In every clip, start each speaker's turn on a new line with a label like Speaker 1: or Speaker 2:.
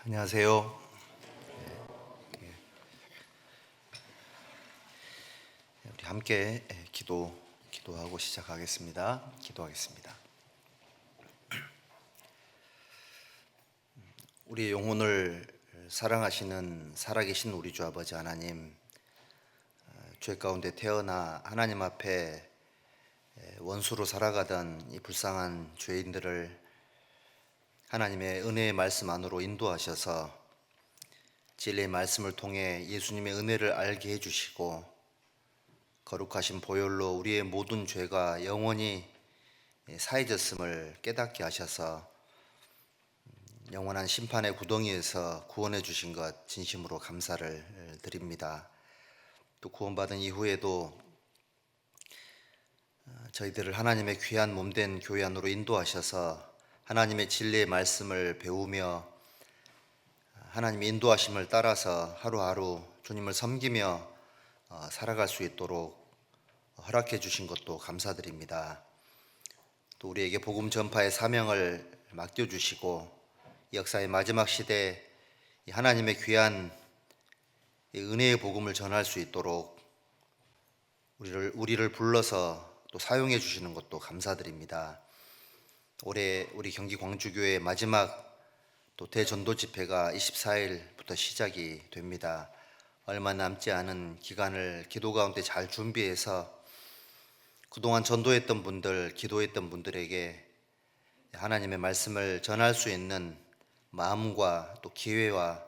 Speaker 1: 안녕하세요. 우리 함께 기도하고 시작하겠습니다. 기도하겠습니다. 우리의 영혼을 사랑하시는 살아계신 우리 주 아버지 하나님, 죄 가운데 태어나 하나님 앞에 원수로 살아가던 이 불쌍한 죄인들을 하나님의 은혜의 말씀 안으로 인도하셔서 진리의 말씀을 통해 예수님의 은혜를 알게 해주시고 거룩하신 보혈로 우리의 모든 죄가 영원히 사해졌음을 깨닫게 하셔서 영원한 심판의 구덩이에서 구원해 주신 것 진심으로 감사를 드립니다. 또 구원받은 이후에도 저희들을 하나님의 귀한 몸된 교회 안으로 인도하셔서 하나님의 진리의 말씀을 배우며 하나님의 인도하심을 따라서 하루하루 주님을 섬기며 살아갈 수 있도록 허락해 주신 것도 감사드립니다. 또 우리에게 복음 전파의 사명을 맡겨주시고 역사의 마지막 시대에 하나님의 귀한 은혜의 복음을 전할 수 있도록 우리를 불러서 또 사용해 주시는 것도 감사드립니다. 올해 우리 경기 광주교회 마지막 또 대전도 집회가 24일부터 시작이 됩니다. 얼마 남지 않은 기간을 기도 가운데 잘 준비해서 그동안 전도했던 분들, 기도했던 분들에게 하나님의 말씀을 전할 수 있는 마음과 또 기회와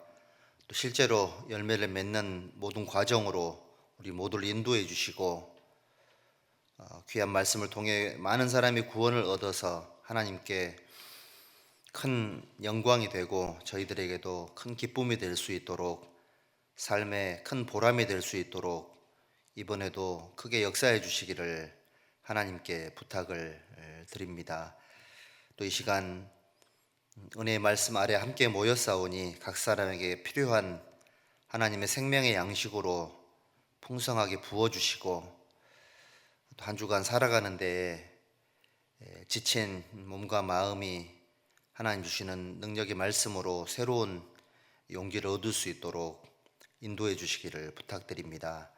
Speaker 1: 또 실제로 열매를 맺는 모든 과정으로 우리 모두를 인도해 주시고 귀한 말씀을 통해 많은 사람이 구원을 얻어서 하나님께 큰 영광이 되고 저희들에게도 큰 기쁨이 될 수 있도록 삶의 큰 보람이 될 수 있도록 이번에도 크게 역사해 주시기를 하나님께 부탁을 드립니다. 또 이 시간 은혜의 말씀 아래 함께 모였사오니 각 사람에게 필요한 하나님의 생명의 양식으로 풍성하게 부어주시고 또 한 주간 살아가는 데에 지친 몸과 마음이 하나님 주시는 능력의 말씀으로 새로운 용기를 얻을 수 있도록 인도해 주시기를 부탁드립니다.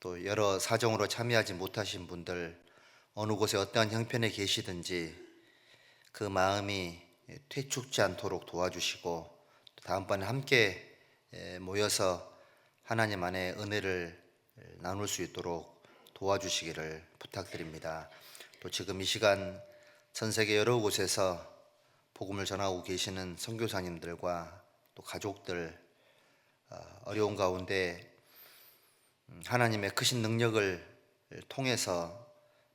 Speaker 1: 또 여러 사정으로 참여하지 못하신 분들 어느 곳에 어떠한 형편에 계시든지 그 마음이 퇴축지 않도록 도와주시고 다음번에 함께 모여서 하나님 안에 은혜를 나눌 수 있도록 도와주시기를 부탁드립니다. 또 지금 이 시간 전 세계 여러 곳에서 복음을 전하고 계시는 선교사님들과 또 가족들 어려운 가운데 하나님의 크신 능력을 통해서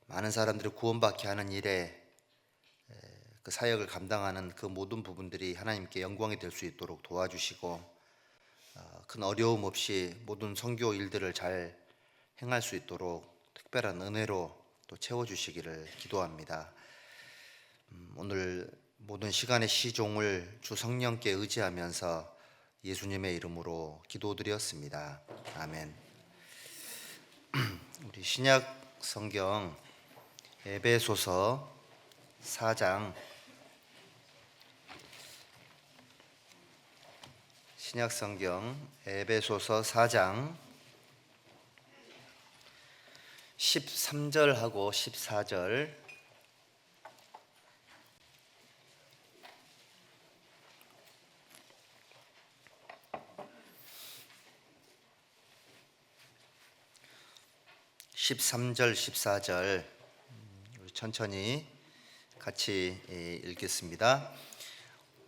Speaker 1: 많은 사람들이 구원받게 하는 일에 그 사역을 감당하는 그 모든 부분들이 하나님께 영광이 될 수 있도록 도와주시고 큰 어려움 없이 모든 선교 일들을 잘 행할 수 있도록 특별한 은혜로 또 채워주시기를 기도합니다. 오늘 모든 시간의 시종을 주 성령께 의지하면서 예수님의 이름으로 기도드렸습니다. 아멘. 우리 신약 성경 에베소서 4장 신약 성경 에베소서 4장 13절하고 14절 (13절) (14절) 천천히 같이 읽겠습니다.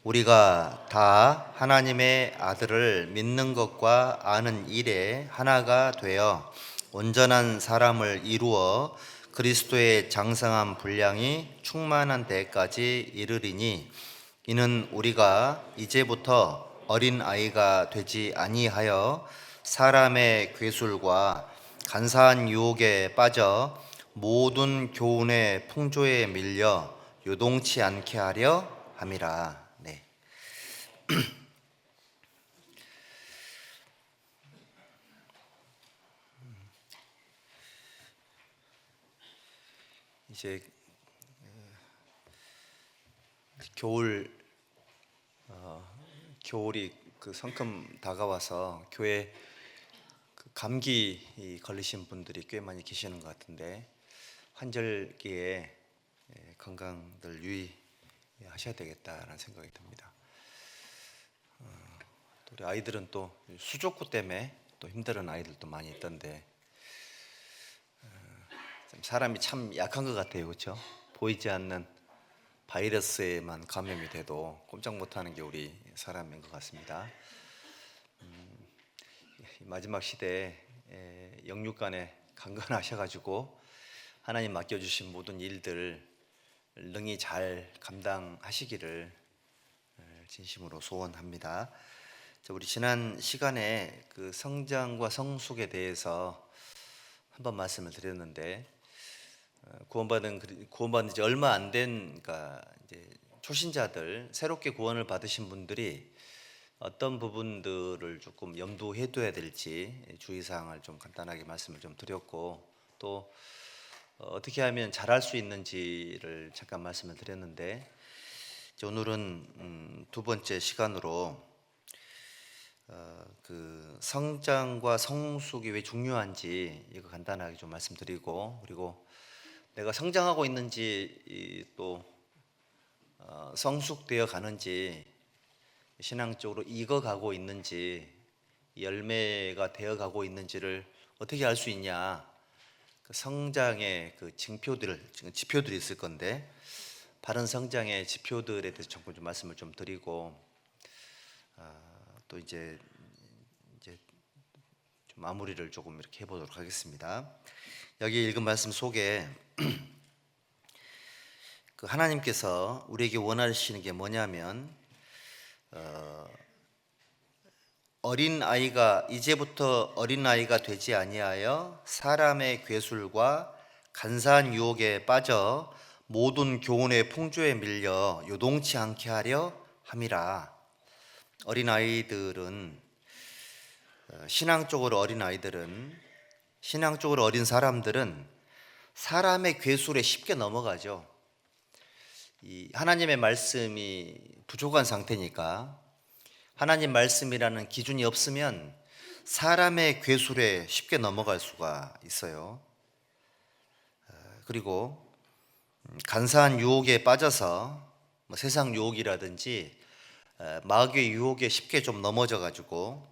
Speaker 1: 우리가 다 하나님의 아들을 믿는 것과 아는 일에 하나가 되어 온전한 사람을 이루어 그리스도의 장성한 분량이 충만한 데까지 이르리니 이는 우리가 이제부터 어린 아이가 되지 아니하여 사람의 괴술과 간사한 유혹에 빠져 모든 교훈의 풍조에 밀려 요동치 않게 하려 함이라. 네. 이제 겨울 겨울이 성큼 다가와서 교회 감기 걸리신 분들이 꽤 많이 계시는 것 같은데 환절기에 건강들 유의하셔야 되겠다라는 생각이 듭니다. 또 우리 아이들은 또 수족구 때문에 또 힘든 아이들도 많이 있던데 사람이 참 약한 것 같아요, 그렇죠? 보이지 않는 바이러스에만 감염이 돼도 꼼짝 못하는 게 우리 사람인 것 같습니다. 마지막 시대에 영육간에 강건하셔가지고 하나님 맡겨주신 모든 일들 능히 잘 감당하시기를 진심으로 소원합니다. 우리 지난 시간에 성장과 성숙에 대해서 한번 말씀을 드렸는데 구원받은 지 얼마 안 된 이제 초신자들, 새롭게 구원을 받으신 분들이 어떤 부분들을 조금 염두해 둬야 될지 주의사항을 좀 간단하게 말씀을 좀 드렸고, 또 어떻게 하면 잘할 수 있는지를 잠깐 말씀을 드렸는데, 오늘은 두 번째 시간으로 성장과 성숙이 왜 중요한지 이거 간단하게 좀 말씀드리고, 그리고 내가 성장하고 있는지 또 성숙되어 가는지, 신앙적으로 익어가고 있는지, 열매가 되어가고 있는지를 어떻게 알 수 있냐. 성장의 지표들이 있을 건데, 바른 성장의 지표들에 대해서 좀 말씀을 좀 드리고, 또 이제 좀 마무리를 조금 이렇게 해보도록 하겠습니다. 여기 읽은 말씀 속에 하나님께서 우리에게 원하시는 게 뭐냐면, 이제부터 어린 아이가 되지 아니하여 사람의 괴술과 간사한 유혹에 빠져 모든 교훈의 풍조에 밀려 요동치 않게 하려 함이라. 신앙적으로 어린 사람들은 사람의 괴술에 쉽게 넘어가죠. 이 하나님의 말씀이 부족한 상태니까, 하나님 말씀이라는 기준이 없으면 사람의 괴술에 쉽게 넘어갈 수가 있어요. 그리고 간사한 유혹에 빠져서 세상 유혹이라든지 마귀의 유혹에 쉽게 좀 넘어져 가지고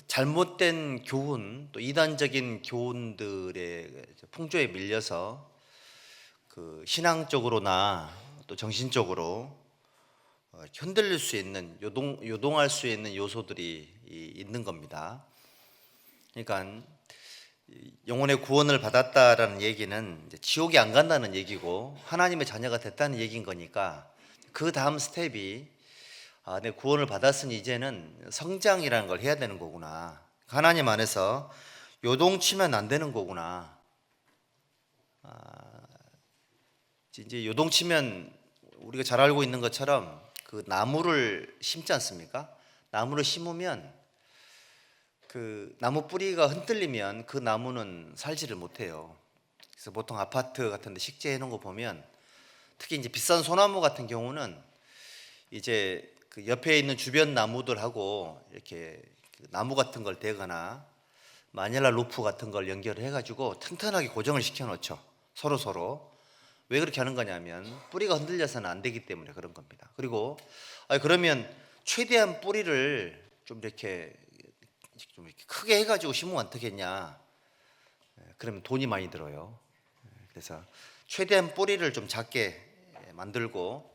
Speaker 1: 잘못된 교훈, 또 이단적인 교훈들의 풍조에 밀려서 신앙적으로나 또 정신적으로 흔들릴 수 있는, 요동할 수 있는 요소들이 있는 겁니다. 그러니까 영혼의 구원을 받았다라는 얘기는 지옥에 안 간다는 얘기고 하나님의 자녀가 됐다는 얘기인 거니까, 그 다음 스텝이 내 구원을 받았으니 이제는 성장이라는 걸 해야 되는 거구나, 하나님 안에서 요동치면 안 되는 거구나. 이제 요동치면 우리가 잘 알고 있는 것처럼 나무를 심지 않습니까? 나무를 심으면 나무 뿌리가 흔들리면 그 나무는 살지를 못해요. 그래서 보통 아파트 같은 데 식재해 놓은 거 보면, 특히 이제 비싼 소나무 같은 경우는 이제 옆에 있는 주변 나무들하고 이렇게 나무 같은 걸 대거나 마닐라 루프 같은 걸 연결해 가지고 튼튼하게 고정을 시켜 놓죠. 서로. 왜 그렇게 하는 거냐면 뿌리가 흔들려서는 안 되기 때문에 그런 겁니다. 그리고 그러면 최대한 뿌리를 좀 이렇게 크게 해가지고 심으면 어떻게 했냐? 그러면 돈이 많이 들어요. 그래서 최대한 뿌리를 좀 작게 만들고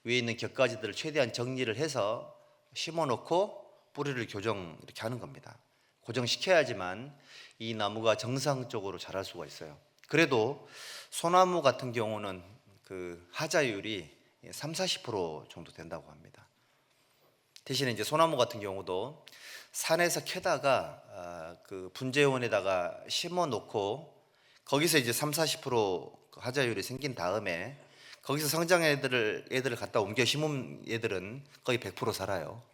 Speaker 1: 위에 있는 격가지들을 최대한 정리를 해서 심어놓고 뿌리를 교정 이렇게 하는 겁니다. 고정시켜야지만 이 나무가 정상적으로 자랄 수가 있어요. 그래도 소나무 같은 경우는 하자율이 30-40% 정도 된다고 합니다. 대신에 이제 소나무 같은 경우도 산에서 캐다가 분재원에다가 심어 놓고 거기서 이제 30-40% 하자율이 생긴 다음에 거기서 성장 애들을 갖다 옮겨 심은 애들은 거의 100% 살아요.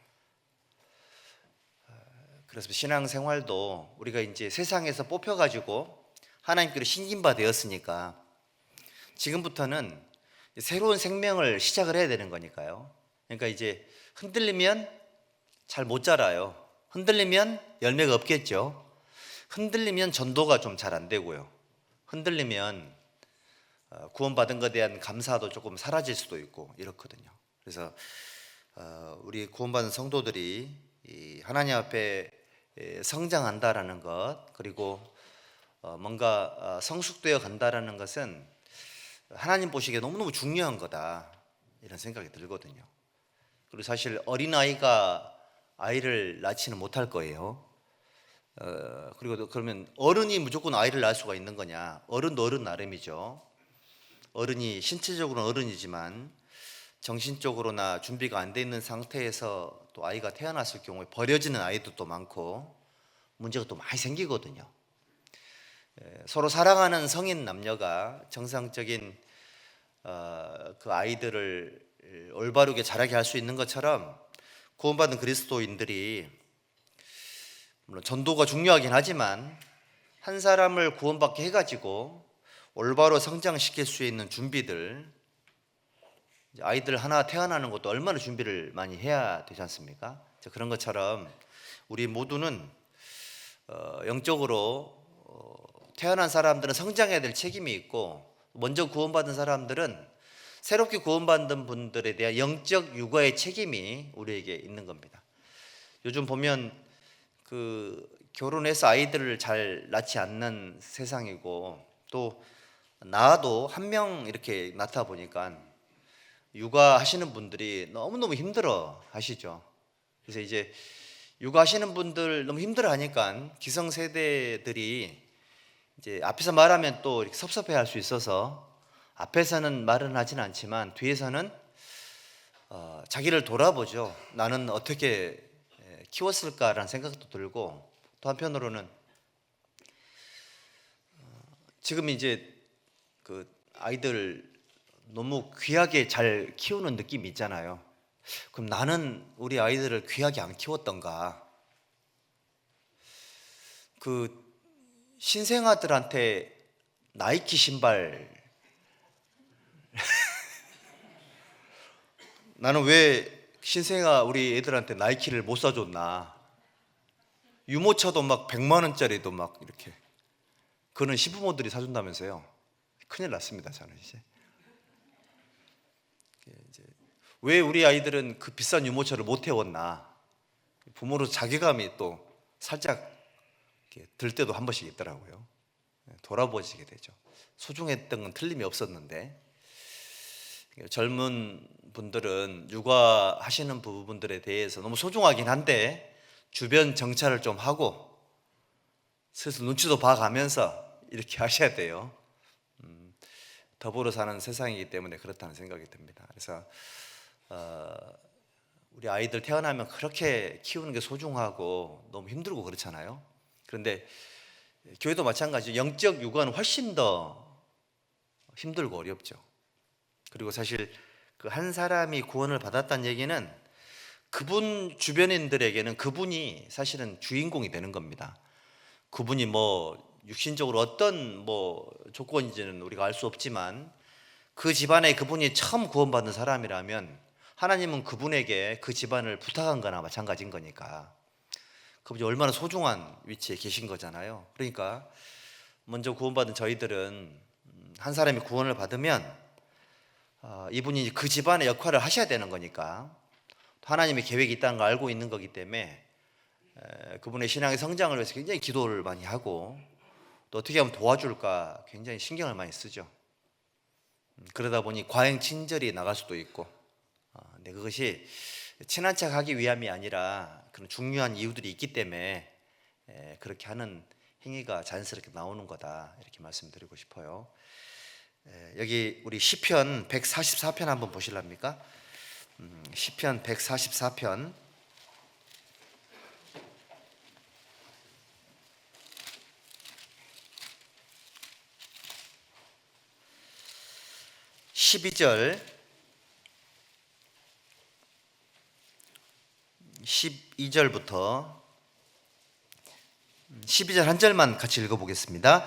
Speaker 1: 그래서 신앙생활도 우리가 이제 세상에서 뽑혀가지고 하나님께로 신김바 되었으니까 지금부터는 새로운 생명을 시작을 해야 되는 거니까요. 그러니까 이제 흔들리면 잘 못 자라요. 흔들리면 열매가 없겠죠. 흔들리면 전도가 좀 잘 안 되고요. 흔들리면 구원받은 것에 대한 감사도 조금 사라질 수도 있고 이렇거든요. 그래서 우리 구원받은 성도들이 하나님 앞에 성장한다라는 것, 그리고 뭔가 성숙되어 간다라는 것은 하나님 보시기에 너무너무 중요한 거다, 이런 생각이 들거든요. 그리고 사실 어린아이가 아이를 낳지는 못할 거예요. 그리고 그러면 어른이 무조건 아이를 낳을 수가 있는 거냐? 어른도 어른 나름이죠. 어른이 신체적으로는 어른이지만 정신적으로나 준비가 안 돼 있는 상태에서 또 아이가 태어났을 경우에 버려지는 아이도 또 많고 문제가 또 많이 생기거든요. 서로 사랑하는 성인 남녀가 정상적인 그 아이들을 올바르게 자라게 할 수 있는 것처럼 구원받은 그리스도인들이 물론 전도가 중요하긴 하지만 한 사람을 구원받게 해가지고 올바로 성장시킬 수 있는 준비들, 아이들 하나 태어나는 것도 얼마나 준비를 많이 해야 되지 않습니까? 그런 것처럼 우리 모두는 영적으로 태어난 사람들은 성장해야 될 책임이 있고, 먼저 구원받은 사람들은 새롭게 구원받은 분들에 대한 영적 육아의 책임이 우리에게 있는 겁니다. 요즘 보면 결혼해서 아이들을 잘 낳지 않는 세상이고, 또 낳아도 한 명 이렇게 낳다 보니까 육아하시는 분들이 너무너무 힘들어 하시죠. 그래서 이제 육아하시는 분들 너무 힘들어 하니까 기성세대들이 이제 앞에서 말하면 또 이렇게 섭섭해 할 수 있어서 앞에서는 말은 하진 않지만 뒤에서는 자기를 돌아보죠. 나는 어떻게 키웠을까라는 생각도 들고, 또 한편으로는 지금 이제 그 아이들 너무 귀하게 잘 키우는 느낌이 있잖아요. 그럼 나는 우리 아이들을 귀하게 안 키웠던가? 그 신생아들한테 나이키 신발 나는 왜 신생아 우리 애들한테 나이키를 못 사줬나? 유모차도 막 100만 원짜리도 막 이렇게, 그는 시부모들이 사준다면서요. 큰일 났습니다. 저는 이제 왜 우리 아이들은 그 비싼 유모차를 못 태웠나? 부모로 자괴감이 또 살짝 들 때도 한 번씩 있더라고요. 돌아보시게 되죠. 소중했던 건 틀림이 없었는데, 젊은 분들은 육아하시는 부분들에 대해서 너무 소중하긴 한데 주변 정찰을 좀 하고 슬슬 눈치도 봐가면서 이렇게 하셔야 돼요. 더불어 사는 세상이기 때문에 그렇다는 생각이 듭니다. 그래서 우리 아이들 태어나면 그렇게 키우는 게 소중하고 너무 힘들고 그렇잖아요. 그런데 교회도 마찬가지죠. 영적 육아는 훨씬 더 힘들고 어렵죠. 그리고 사실 그 한 사람이 구원을 받았다는 얘기는 그분 주변인들에게는 그분이 사실은 주인공이 되는 겁니다. 그분이 뭐 육신적으로 어떤 뭐 조건인지는 우리가 알 수 없지만 그 집안에 그분이 처음 구원받은 사람이라면 하나님은 그분에게 그 집안을 부탁한 거나 마찬가지인 거니까 그분이 얼마나 소중한 위치에 계신 거잖아요. 그러니까 먼저 구원받은 저희들은 한 사람이 구원을 받으면 이분이 그 집안의 역할을 하셔야 되는 거니까, 하나님의 계획이 있다는 걸 알고 있는 거기 때문에 그분의 신앙의 성장을 위해서 굉장히 기도를 많이 하고, 또 어떻게 하면 도와줄까 굉장히 신경을 많이 쓰죠. 그러다 보니 과잉 친절이 나갈 수도 있고, 근데 그것이 친한 척 하기 위함이 아니라 그런 중요한 이유들이 있기 때문에 그렇게 하는 행위가 자연스럽게 나오는 거다, 이렇게 말씀드리고 싶어요. 여기 우리 시편 144편 한번 보실랍니까? 시편 144편 12절 12절부터 12절 한 절만 같이 읽어보겠습니다.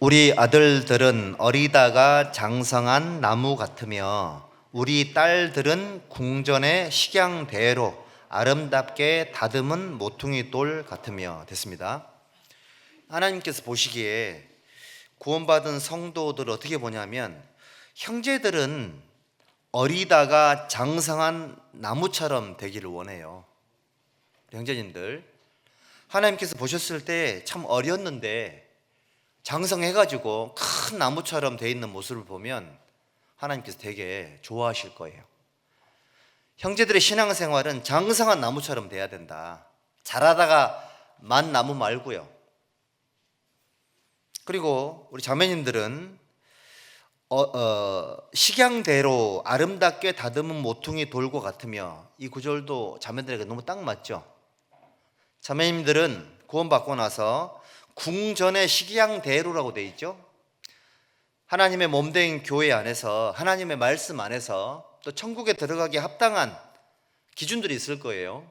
Speaker 1: 우리 아들들은 어리다가 장성한 나무 같으며 우리 딸들은 궁전의 식양대로 아름답게 다듬은 모퉁이 돌 같으며. 됐습니다. 하나님께서 보시기에 구원받은 성도들을 어떻게 보냐면, 형제들은 어리다가 장성한 나무처럼 되기를 원해요. 형제님들, 하나님께서 보셨을 때 참 어렸는데 장성해가지고 큰 나무처럼 돼 있는 모습을 보면 하나님께서 되게 좋아하실 거예요. 형제들의 신앙생활은 장성한 나무처럼 돼야 된다. 자라다가 만 나무 말고요. 그리고 우리 자매님들은 식양대로 아름답게 다듬은 모퉁이 돌과 같으며. 이 구절도 자매들에게 너무 딱 맞죠? 자매님들은 구원받고 나서 궁전의 식양대로라고 되어 있죠. 하나님의 몸된 교회 안에서, 하나님의 말씀 안에서 또 천국에 들어가기에 합당한 기준들이 있을 거예요.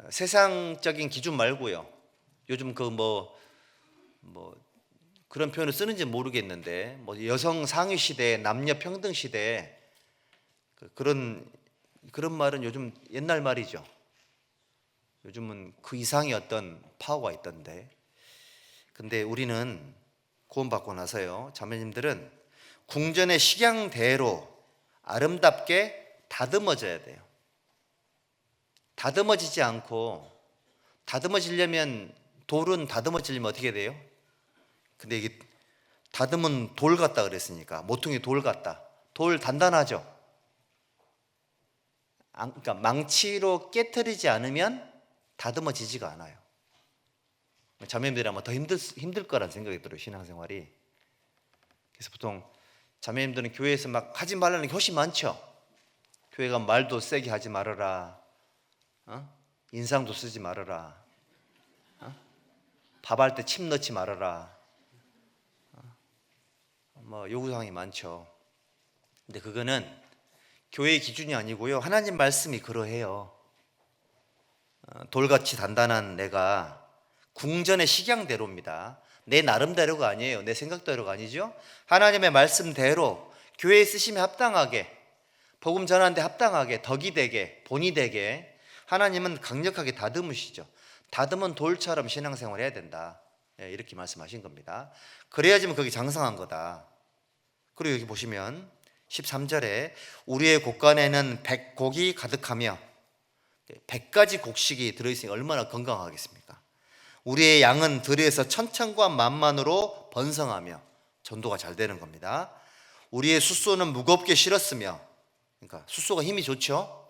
Speaker 1: 세상적인 기준 말고요. 요즘 그런 표현을 쓰는지 모르겠는데, 여성 상위 시대, 남녀 평등 시대, 그런 말은 요즘 옛날 말이죠. 요즘은 그 이상의 어떤 파워가 있던데. 근데 우리는 구원받고 나서요, 자매님들은 궁전의 식양대로 아름답게 다듬어져야 돼요. 다듬어지지 않고, 다듬어지려면, 돌은 다듬어지려면 어떻게 돼요? 근데 이게 다듬은 돌 같다 그랬으니까, 모퉁이 돌 같다. 돌 단단하죠? 그러니까 망치로 깨트리지 않으면 다듬어지지가 않아요. 자매님들이 아마 더 힘들 거란 생각이 들어요, 신앙생활이. 그래서 보통 자매님들은 교회에서 막 하지 말라는 게 훨씬 많죠. 교회가 말도 세게 하지 말아라, 인상도 쓰지 말아라, 밥할 때 침 넣지 말아라, 요구사항이 많죠. 근데 그거는 교회의 기준이 아니고요, 하나님 말씀이 그러해요. 돌같이 단단한 내가 궁전의 식양대로입니다. 내 나름대로가 아니에요. 내 생각대로가 아니죠. 하나님의 말씀대로 교회에 쓰심에 합당하게, 복음 전하는데 합당하게, 덕이 되게, 본이 되게 하나님은 강력하게 다듬으시죠. 다듬은 돌처럼 신앙생활을 해야 된다, 이렇게 말씀하신 겁니다. 그래야지만 거기 장성한 거다. 그리고 여기 보시면 13절에 우리의 곳간에는 백곡이 가득하며. 100가지 곡식이 들어있으니 얼마나 건강하겠습니까? 우리의 양은 들에서 천천과 만만으로 번성하며. 전도가 잘 되는 겁니다. 우리의 숫소는 무겁게 실었으며. 그러니까 숫소가 힘이 좋죠.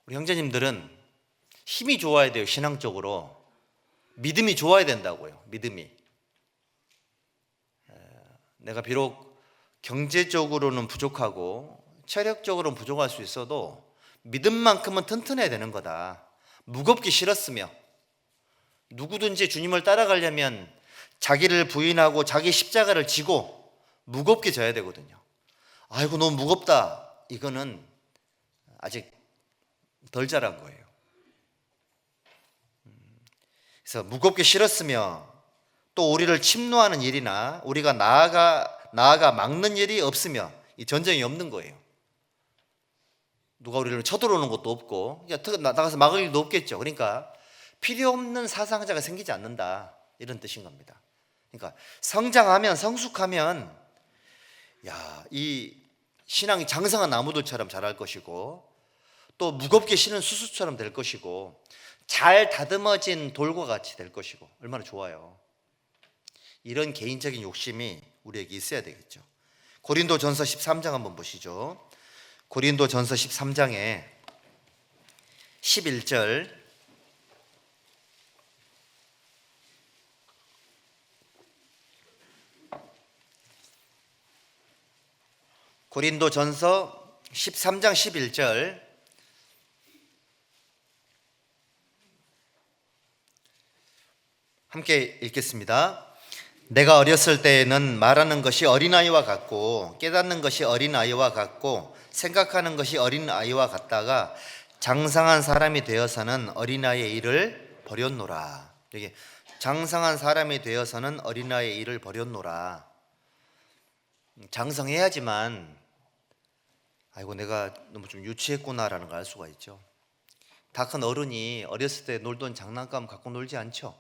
Speaker 1: 우리 형제님들은 힘이 좋아야 돼요. 신앙적으로 믿음이 좋아야 된다고요. 믿음이. 내가 비록 경제적으로는 부족하고 체력적으로는 부족할 수 있어도 믿음만큼은 튼튼해야 되는 거다. 무겁게 실었으며. 누구든지 주님을 따라가려면 자기를 부인하고 자기 십자가를 지고 무겁게 져야 되거든요. 아이고 너무 무겁다, 이거는 아직 덜 자란 거예요. 그래서 무겁게 실었으며, 또 우리를 침노하는 일이나 우리가 나아가 막는 일이 없으며. 이 전쟁이 없는 거예요. 누가 우리를 쳐들어오는 것도 없고, 나가서 막을 일도 없겠죠. 그러니까 필요 없는 사상자가 생기지 않는다, 이런 뜻인 겁니다. 그러니까 성장하면, 성숙하면 이 신앙이 장성한 나무들처럼 자랄 것이고, 또 무겁게 실은 수수처럼 될 것이고, 잘 다듬어진 돌과 같이 될 것이고. 얼마나 좋아요. 이런 개인적인 욕심이 우리에게 있어야 되겠죠. 고린도전서 13장 한번 보시죠. 고린도전서 13장에 11절, 고린도전서 13장 11절 함께 읽겠습니다. 내가 어렸을 때에는 말하는 것이 어린아이와 같고 깨닫는 것이 어린아이와 같고 생각하는 것이 어린아이와 같다가 장성한 사람이 되어서는 어린아이의 일을 버렸노라. 여기 장성한 사람이 되어서는 어린아이의 일을 버렸노라. 장성해야지만 아이고 내가 너무 좀 유치했구나라는 걸 알 수가 있죠. 다 큰 어른이 어렸을 때 놀던 장난감 갖고 놀지 않죠.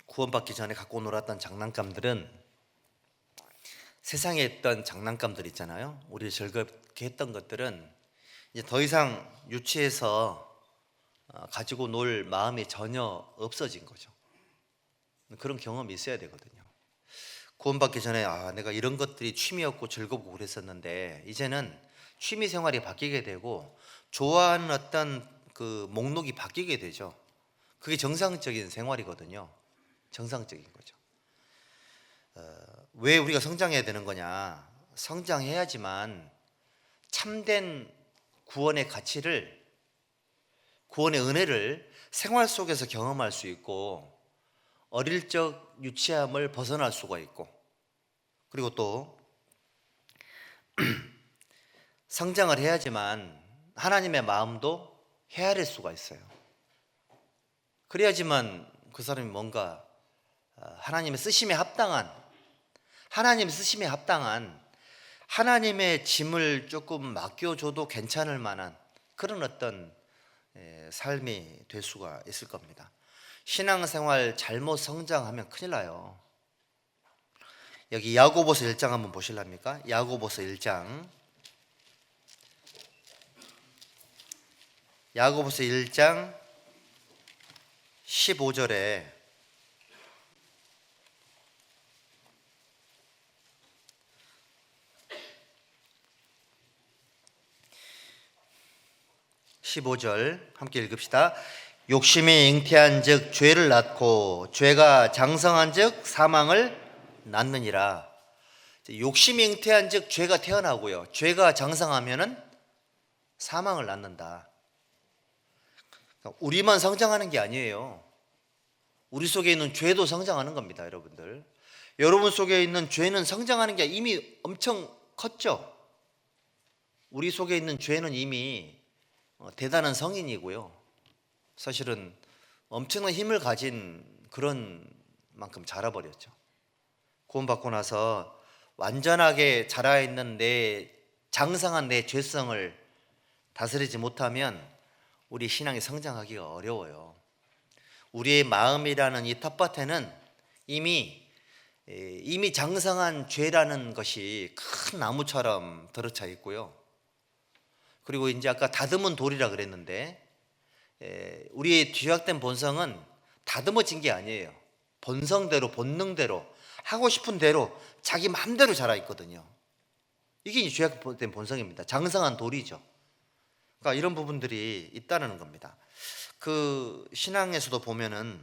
Speaker 1: 구원받기 전에 갖고 놀았던 장난감들은 세상에 있던 장난감들 있잖아요. 우리를 즐겁게 했던 것들은 이제 더 이상 유치해서 가지고 놀 마음이 전혀 없어진 거죠. 그런 경험이 있어야 되거든요. 구원받기 전에 내가 이런 것들이 취미였고 즐겁고 그랬었는데 이제는 취미 생활이 바뀌게 되고 좋아하는 어떤 그 목록이 바뀌게 되죠. 그게 정상적인 생활이거든요. 정상적인 거죠. 왜 우리가 성장해야 되는 거냐? 성장해야지만 참된 구원의 가치를, 구원의 은혜를 생활 속에서 경험할 수 있고 어릴 적 유치함을 벗어날 수가 있고, 그리고 또 성장을 해야지만 하나님의 마음도 헤아릴 수가 있어요. 그래야지만 그 사람이 뭔가 하나님의 쓰심에 합당한, 하나님의 짐을 조금 맡겨줘도 괜찮을 만한 그런 어떤 삶이 될 수가 있을 겁니다. 신앙생활 잘못 성장하면 큰일 나요. 여기 야고보서 1장 한번 보실랍니까? 야고보서 1장 15절에 함께 읽읍시다. 욕심이 잉태한 즉 죄를 낳고 죄가 장성한 즉 사망을 낳느니라. 욕심이 잉태한 즉 죄가 태어나고요, 죄가 장성하면은 사망을 낳는다. 우리만 성장하는 게 아니에요. 우리 속에 있는 죄도 성장하는 겁니다. 여러분들, 여러분 속에 있는 죄는 성장하는 게 이미 엄청 컸죠. 우리 속에 있는 죄는 이미 대단한 성인이고요, 사실은 엄청난 힘을 가진 그런 만큼 자라버렸죠. 구원받고 나서 완전하게 자라있는 장성한 내 죄성을 다스리지 못하면 우리 신앙이 성장하기가 어려워요. 우리의 마음이라는 이 텃밭에는 이미 장성한 죄라는 것이 큰 나무처럼 들어차 있고요. 그리고 이제 아까 다듬은 돌이라 그랬는데 우리의 뒤락된 본성은 다듬어진 게 아니에요. 본성대로, 본능대로, 하고 싶은 대로 자기 마음대로 자라 있거든요. 이게 죄악된 본성입니다. 장성한 돌이죠. 그러니까 이런 부분들이 있다는 겁니다. 그 신앙에서도 보면은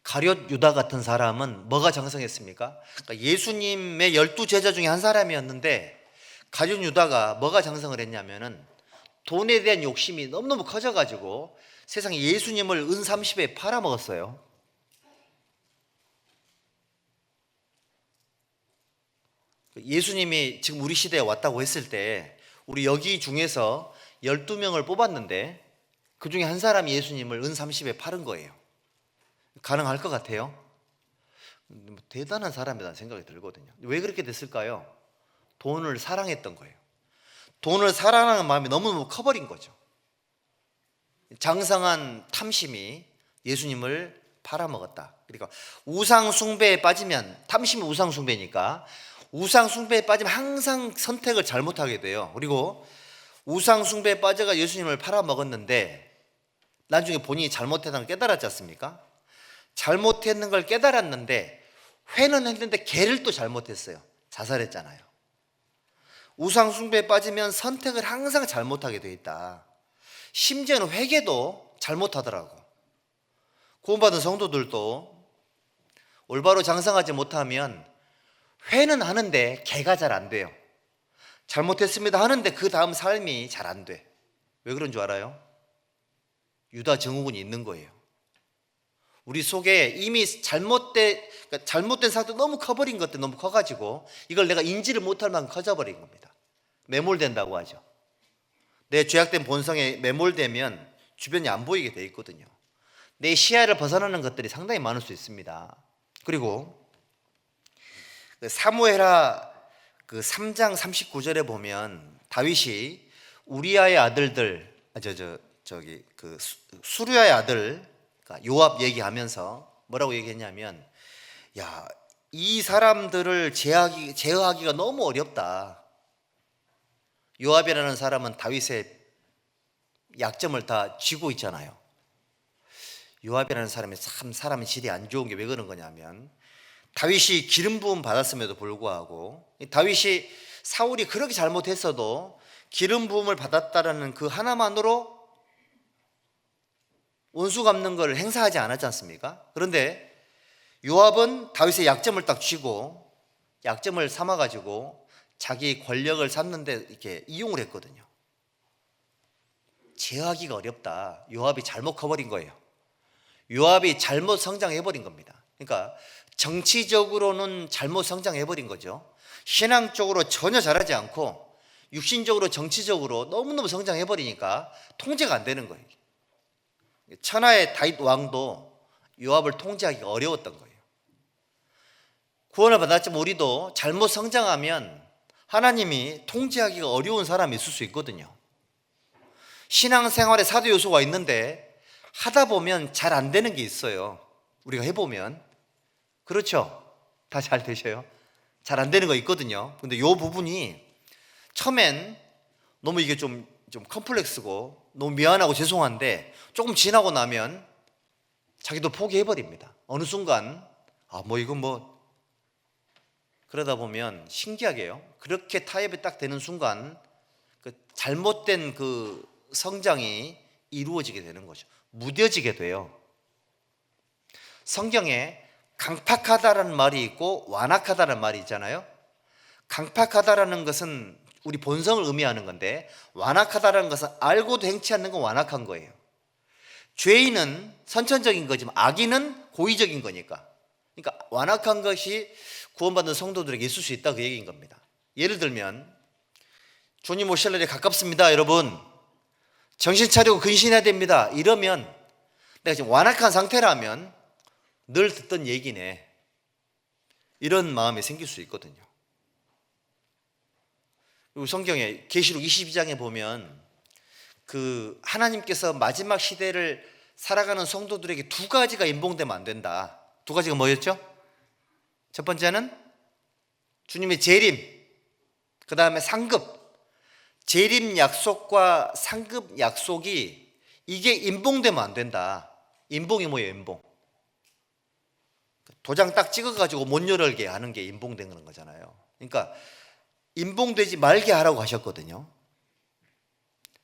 Speaker 1: 가룟 유다 같은 사람은 뭐가 장성했습니까? 그러니까 예수님의 12제자 중에 한 사람이었는데 가룟 유다가 뭐가 장성을 했냐면은 돈에 대한 욕심이 너무너무 커져가지고 세상에 예수님을 은 30에 팔아먹었어요. 예수님이 지금 우리 시대에 왔다고 했을 때 우리 여기 중에서 12명을 뽑았는데 그 중에 한 사람이 예수님을 은 30에 팔은 거예요. 가능할 것 같아요? 대단한 사람이라는 생각이 들거든요. 왜 그렇게 됐을까요? 돈을 사랑했던 거예요. 돈을 사랑하는 마음이 너무너무 커버린 거죠. 장성한 탐심이 예수님을 팔아먹었다. 그러니까 우상 숭배에 빠지면, 탐심이 우상 숭배니까 우상 숭배에 빠지면 항상 선택을 잘못하게 돼요. 그리고 우상 숭배에 빠져가 예수님을 팔아먹었는데 나중에 본인이 잘못했다는 걸 깨달았지 않습니까? 잘못했는 걸 깨달았는데 회는 했는데 개를 또 잘못했어요. 자살했잖아요. 우상 숭배에 빠지면 선택을 항상 잘못하게 돼 있다. 심지어는 회개도 잘못하더라고. 구원받은 성도들도 올바로 장성하지 못하면 회는 하는데 개가 잘 안 돼요. 잘못했습니다 하는데 그 다음 삶이 잘 안 돼. 왜 그런 줄 알아요? 유다 증후군이 있는 거예요. 우리 속에 이미 잘못된 사도 너무 커버린 것들 너무 커가지고 이걸 내가 인지를 못할 만큼 커져버린 겁니다. 매몰된다고 하죠. 내 죄악된 본성에 매몰되면 주변이 안 보이게 돼 있거든요. 내 시야를 벗어나는 것들이 상당히 많을 수 있습니다. 그리고 사무엘하 그 3장 39절에 보면 다윗이 우리아의 아들들, 저기 그 수르야의 아들 그러니까 요압 얘기하면서 뭐라고 얘기했냐면, 야, 이 사람들을 제어하기가 너무 어렵다. 요압이라는 사람은 다윗의 약점을 다 쥐고 있잖아요. 요압이라는 사람이 참 사람이 질이 안 좋은 게 왜 그런 거냐면, 다윗이 기름 부음 받았음에도 불구하고 다윗이 사울이 그렇게 잘못했어도 기름 부음을 받았다라는 그 하나만으로 원수 갚는 걸 행사하지 않았지 않습니까? 그런데 요압은 다윗의 약점을 딱 쥐고 약점을 삼아가지고 자기 권력을 삼는데 이렇게 이용을 했거든요. 제어하기가 어렵다. 요압이 잘못 커버린 거예요. 요압이 잘못 성장해버린 겁니다. 그러니까 정치적으로는 잘못 성장해버린 거죠. 신앙적으로 전혀 잘하지 않고 육신적으로 정치적으로 너무너무 성장해버리니까 통제가 안 되는 거예요. 천하의 다윗 왕도 요압을 통제하기가 어려웠던 거예요. 구원을 받았지만 우리도 잘못 성장하면 하나님이 통제하기가 어려운 사람이 있을 수 있거든요. 신앙생활에 사도 요소가 있는데 하다 보면 잘 안 되는 게 있어요. 우리가 해보면. 그렇죠? 다 잘 되셔요? 잘 안 되는 거 있거든요. 근데 이 부분이 처음엔 너무 이게 좀 컴플렉스고 너무 미안하고 죄송한데 조금 지나고 나면 자기도 포기해버립니다. 어느 순간 그러다 보면 신기하게요. 그렇게 타협이 딱 되는 순간 그 잘못된 그 성장이 이루어지게 되는 거죠. 무뎌지게 돼요. 성경에 강팍하다라는 말이 있고 완악하다라는 말이 있잖아요. 강팍하다라는 것은 우리 본성을 의미하는 건데, 완악하다라는 것은 알고도 행치 않는 건 완악한 거예요. 죄인은 선천적인 거지만 악인은 고의적인 거니까. 그러니까 완악한 것이 구원받은 성도들에게 있을 수 있다, 그 얘기인 겁니다. 예를 들면 주님 오실 날이 가깝습니다, 여러분. 정신 차리고 근신해야 됩니다. 이러면 내가 지금 완악한 상태라면 늘 듣던 얘기네, 이런 마음이 생길 수 있거든요. 그리고 성경에 계시록 22장에 보면 그 하나님께서 마지막 시대를 살아가는 성도들에게 두 가지가 임봉되면 안 된다. 두 가지가 뭐였죠? 첫 번째는 주님의 재림, 그 다음에 상급. 재림 약속과 상급 약속이 이게 임봉되면 안 된다. 임봉이 뭐예요? 임봉. 도장 딱 찍어가지고 못 열게 하는 게 임봉되는 거잖아요. 그러니까 임봉되지 말게 하라고 하셨거든요.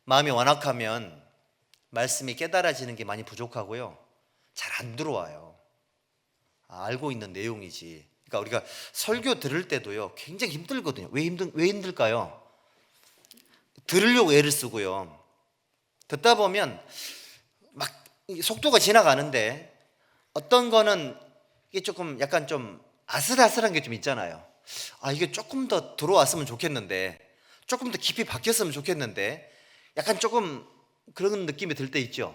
Speaker 1: 마음이 완악하면 말씀이 깨달아지는 게 많이 부족하고요, 잘 안 들어와요. 알고 있는 내용이지. 그러니까 우리가 설교 들을 때도요 굉장히 힘들거든요. 왜 힘들까요? 들으려고 애를 쓰고요, 듣다 보면 막 속도가 지나가는데 어떤 거는 이게 조금 약간 좀 아슬아슬한 게 좀 있잖아요. 이게 조금 더 들어왔으면 좋겠는데, 조금 더 깊이 박혔으면 좋겠는데, 약간 조금 그런 느낌이 들 때 있죠.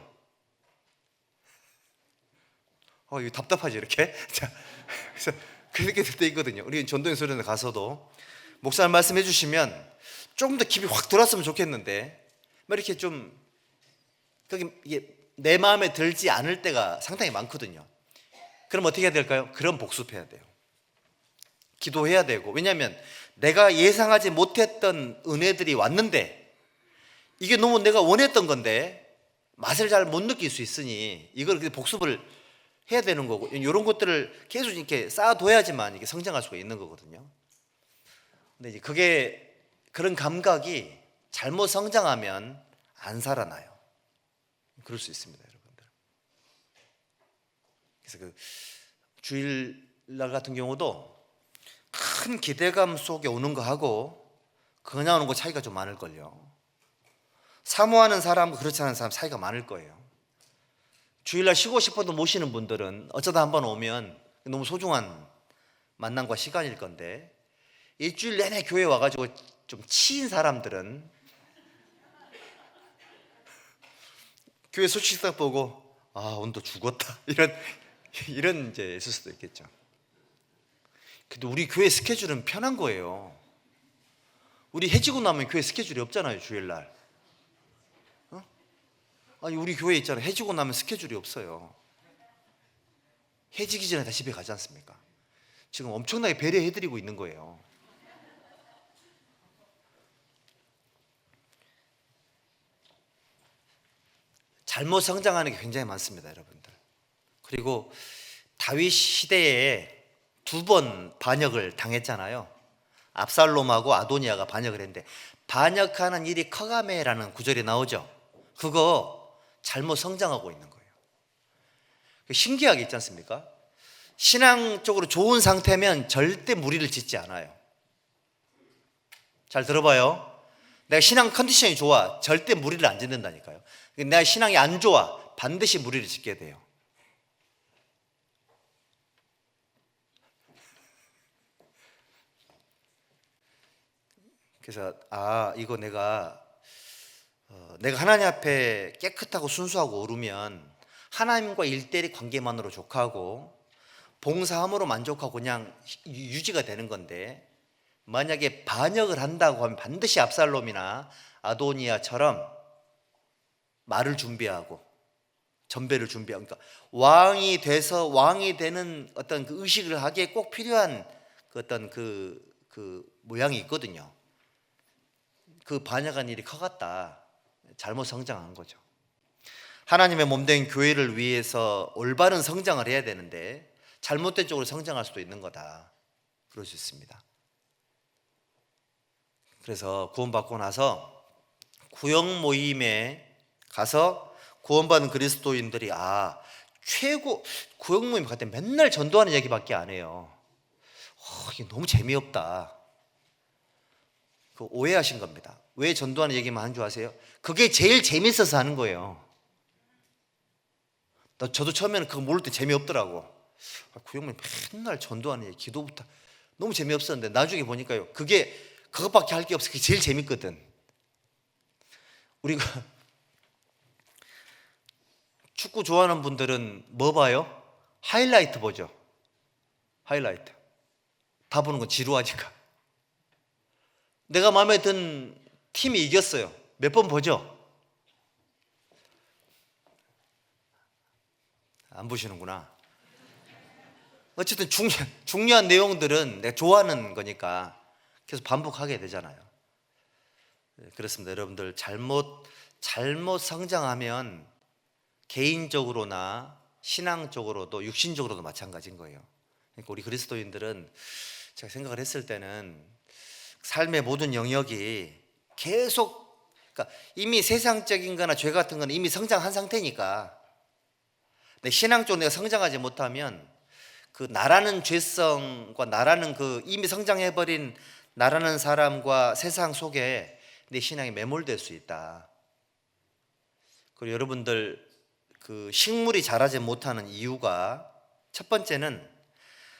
Speaker 1: 이거 답답하지 이렇게. 자, 그래서 그렇게 들 때 있거든요. 우리 전도연 소리에 가서도 목사님 말씀해 주시면 조금 더 깊이 확 들어왔으면 좋겠는데, 막 이렇게 좀 이게 내 마음에 들지 않을 때가 상당히 많거든요. 그럼 어떻게 해야 될까요? 그럼 복습해야 돼요. 기도해야 되고. 왜냐하면 내가 예상하지 못했던 은혜들이 왔는데 이게 너무 내가 원했던 건데 맛을 잘 못 느낄 수 있으니 이걸 복습을 해야 되는 거고, 이런 것들을 계속 이렇게 쌓아둬야지만 이게 성장할 수가 있는 거거든요. 근데 이제 그런 감각이 잘못 성장하면 안 살아나요. 그럴 수 있습니다, 여러분들. 그래서 그 주일날 같은 경우도 큰 기대감 속에 오는 거하고 그냥 오는 거 차이가 좀 많을걸요. 사모하는 사람과 그렇지 않은 사람 사이가 많을 거예요. 주일날 쉬고 싶어도 모시는 분들은 어쩌다 한번 오면 너무 소중한 만남과 시간일 건데, 일주일 내내 교회 와가지고 좀 치인 사람들은 교회 소식상 보고 오늘도 죽었다 이런 이제 있을 수도 있겠죠.
Speaker 2: 근데 우리 교회 스케줄은 편한 거예요. 우리 해지고 나면 교회 스케줄이 없잖아요, 주일날. 아니, 우리 교회 있잖아요. 해지고 나면 스케줄이 없어요. 해지기 전에 다 집에 가지 않습니까? 지금 엄청나게 배려해드리고 있는 거예요. 잘못 성장하는 게 굉장히 많습니다, 여러분들. 그리고 다윗 시대에 2번 반역을 당했잖아요. 압살롬하고 아도니아가 반역을 했는데, 반역하는 일이 커가매라는 구절이 나오죠. 그거 잘못 성장하고 있는 거예요. 신기하게 있지 않습니까? 신앙적으로 좋은 상태면 절대 무리를 짓지 않아요. 잘 들어봐요. 내가 신앙 컨디션이 좋아, 절대 무리를 안 짓는다니까요. 내가 신앙이 안 좋아, 반드시 무리를 짓게 돼요. 그래서 이거 내가 하나님 앞에 깨끗하고 순수하고 오르면 하나님과 일대일 관계만으로 족하고 봉사함으로 만족하고 그냥 유지가 되는 건데, 만약에 반역을 한다고 하면 반드시 압살롬이나 아도니아처럼 말을 준비하고 전배를 준비하고, 그러니까 왕이 돼서 왕이 되는 어떤 그 의식을 하기에 꼭 필요한 그 어떤 그 모양이 있거든요. 그 반역한 일이 커갔다. 잘못 성장한 거죠. 하나님의 몸된 교회를 위해서 올바른 성장을 해야 되는데 잘못된 쪽으로 성장할 수도 있는 거다. 그럴 수 있습니다. 그래서 구원받고 나서 구역 모임에 가서 구원받은 그리스도인들이 최고 구역 모임 갈 때 맨날 전도하는 얘기밖에 안 해요. 이게 너무 재미없다. 그 오해하신 겁니다. 왜 전도하는 얘기만 하는 줄 아세요? 그게 제일 재밌어서 하는 거예요. 저도 처음에는 그거 모를 때 재미없더라고. 구역 모임 맨날 전도하는 얘기, 기도부터 너무 재미없었는데 나중에 보니까요, 그것밖에 할 게 없어. 그게 제일 재밌거든. 우리가 축구 좋아하는 분들은 뭐 봐요? 하이라이트 보죠. 하이라이트. 다 보는 건 지루하니까. 내가 마음에 든 팀이 이겼어요. 몇 번 보죠? 안 보시는구나. 어쨌든 중요한 내용들은 내가 좋아하는 거니까 계속 반복하게 되잖아요. 그렇습니다. 여러분들 잘못 성장하면 개인적으로나 신앙적으로도 육신적으로도 마찬가지인 거예요. 그러니까 우리 그리스도인들은 제가 생각을 했을 때는 삶의 모든 영역이 계속, 그러니까 이미 세상적인 거나 죄 같은 거는 이미 성장한 상태니까, 근데 신앙적으로 내가 성장하지 못하면 그 나라는 죄성과 나라는 그 이미 성장해버린 나라는 사람과 세상 속에 내 신앙이 매몰될 수 있다. 그리고 여러분들 그 식물이 자라지 못하는 이유가, 첫 번째는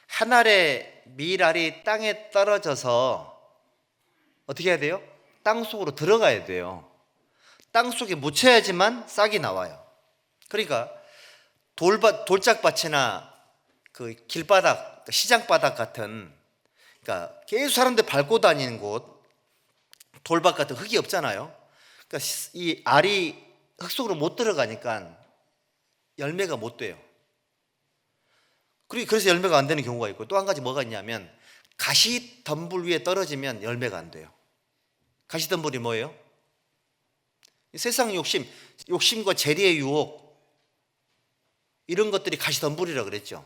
Speaker 2: 한 알의 밀알이 땅에 떨어져서 어떻게 해야 돼요? 땅 속으로 들어가야 돼요. 땅 속에 묻혀야지만 싹이 나와요. 그러니까 돌짝밭이나 그 길바닥, 시장바닥 같은, 그러니까 계속 사람들 밟고 다니는 곳, 돌밭 같은 흙이 없잖아요. 그러니까 이 알이 흙 속으로 못 들어가니까 열매가 못 돼요. 그래서 열매가 안 되는 경우가 있고, 또 한 가지 뭐가 있냐면 가시덤불 위에 떨어지면 열매가 안 돼요. 가시덤불이 뭐예요? 세상 욕심과 재리의 유혹, 이런 것들이 가시덤불이라고 그랬죠.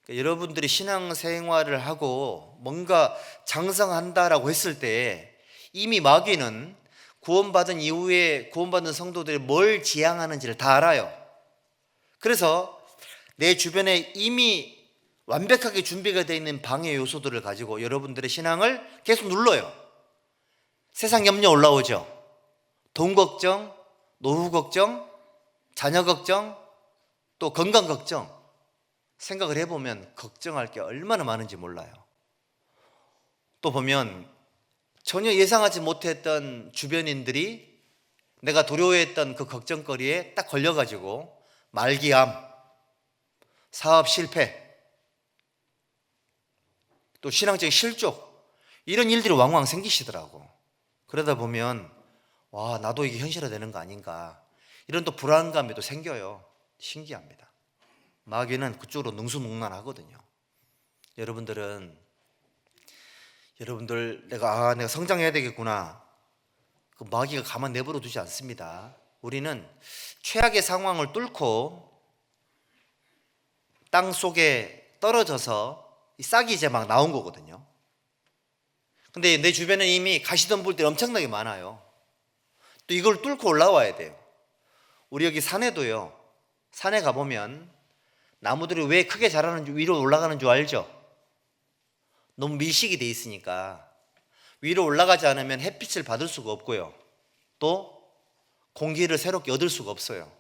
Speaker 2: 그러니까 여러분들이 신앙생활을 하고 뭔가 장성한다라고 했을 때 이미 마귀는 구원받은 이후에 구원받은 성도들이 뭘 지향하는지를 다 알아요. 그래서 내 주변에 이미 완벽하게 준비가 되어 있는 방해 요소들을 가지고 여러분들의 신앙을 계속 눌러요. 세상 염려 올라오죠. 돈 걱정, 노후 걱정, 자녀 걱정, 또 건강 걱정. 생각을 해보면 걱정할 게 얼마나 많은지 몰라요. 또 보면 전혀 예상하지 못했던 주변인들이 내가 두려워했던 그 걱정거리에 딱 걸려가지고 말기암, 사업 실패, 또 신앙적인 실족, 이런 일들이 왕왕 생기시더라고. 그러다 보면 와, 나도 이게 현실화되는 거 아닌가, 이런 또 불안감이 또 생겨요. 신기합니다. 마귀는 그쪽으로 능수능란하거든요. 여러분들 내가 성장해야 되겠구나, 그 마귀가 가만 내버려 두지 않습니다. 우리는 최악의 상황을 뚫고 땅 속에 떨어져서 이 싹이 이제 막 나온 거거든요. 근데 내 주변에 이미 가시덤불들이 엄청나게 많아요. 또 이걸 뚫고 올라와야 돼요. 우리 여기 산에도요, 산에 가보면 나무들이 왜 크게 자라는 줄, 위로 올라가는 줄 알죠? 너무 밀식이 돼 있으니까 위로 올라가지 않으면 햇빛을 받을 수가 없고요, 또 공기를 새롭게 얻을 수가 없어요.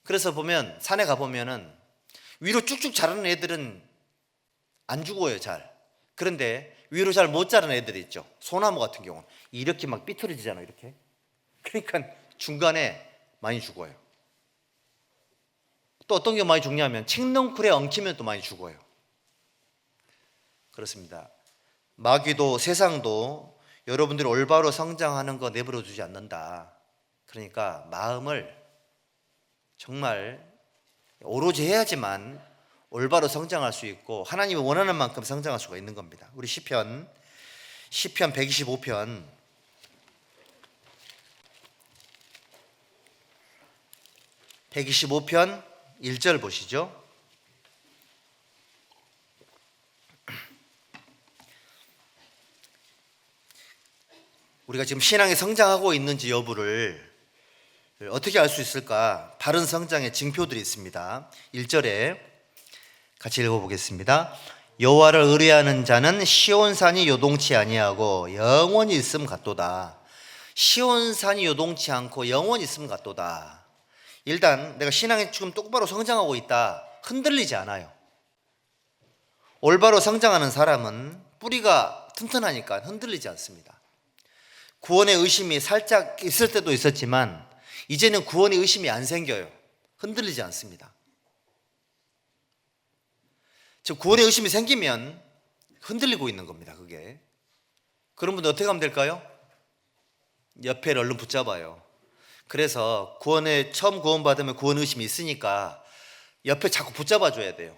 Speaker 2: 그래서 보면 산에 가보면은 위로 쭉쭉 자라는 애들은 안 죽어요, 잘. 그런데 위로 잘 못 자라는 애들이 있죠. 소나무 같은 경우는 이렇게 막 삐뚤어지잖아요, 이렇게. 그러니까 중간에 많이 죽어요. 또 어떤 게 많이 죽냐면 칡넝쿨에 엉키면 또 많이 죽어요. 그렇습니다. 마귀도 세상도 여러분들이 올바로 성장하는 거 내버려 두지 않는다. 그러니까 마음을 정말 오로지 해야지만 올바로 성장할 수 있고 하나님이 원하는 만큼 성장할 수가 있는 겁니다. 우리 시편 125편 1절 보시죠. 우리가 지금 신앙이 성장하고 있는지 여부를 어떻게 알 수 있을까? 바른 성장의 징표들이 있습니다. 1절에 같이 읽어보겠습니다. 여호와를 의뢰하는 자는 시온산이 요동치 아니하고 영원히 있음 같도다. 시온산이 요동치 않고 영원히 있음 같도다. 일단 내가 신앙이 지금 똑바로 성장하고 있다, 흔들리지 않아요. 올바로 성장하는 사람은 뿌리가 튼튼하니까 흔들리지 않습니다. 구원의 의심이 살짝 있을 때도 있었지만 이제는 구원의 의심이 안 생겨요. 흔들리지 않습니다. 즉 구원의 의심이 생기면 흔들리고 있는 겁니다. 그게. 그런 분들 어떻게 하면 될까요? 옆에를 얼른 붙잡아요. 그래서 처음 구원받으면 구원 의심이 있으니까 옆에 자꾸 붙잡아줘야 돼요.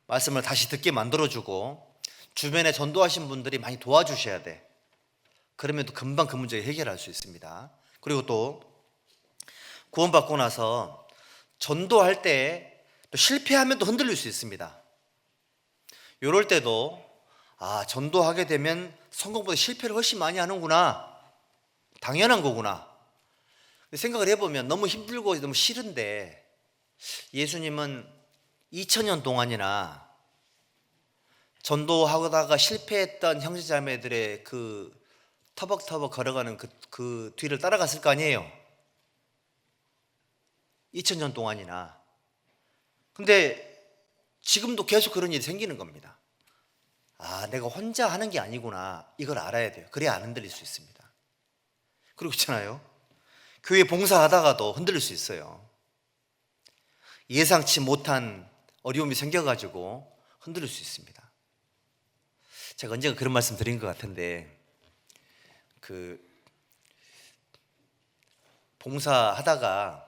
Speaker 2: 말씀을 다시 듣게 만들어주고 주변에 전도하신 분들이 많이 도와주셔야 돼. 그러면 또 금방 그 문제 해결할 수 있습니다. 그리고 또 구원받고 나서 전도할 때 또 실패하면 또 흔들릴 수 있습니다. 이럴 때도 전도하게 되면 성공보다 실패를 훨씬 많이 하는구나, 당연한 거구나 생각을 해보면 너무 힘들고 너무 싫은데, 예수님은 2000년 동안이나 전도하다가 실패했던 형제자매들의 그 터벅터벅 걸어가는 그 뒤를 따라갔을 거 아니에요. 2000년 동안이나. 근데 지금도 계속 그런 일이 생기는 겁니다. 내가 혼자 하는 게 아니구나, 이걸 알아야 돼요. 그래야 안 흔들릴 수 있습니다. 그리고 있잖아요, 교회 봉사하다가도 흔들릴 수 있어요. 예상치 못한 어려움이 생겨가지고 흔들릴 수 있습니다. 제가 언젠가 그런 말씀 드린 것 같은데, 봉사하다가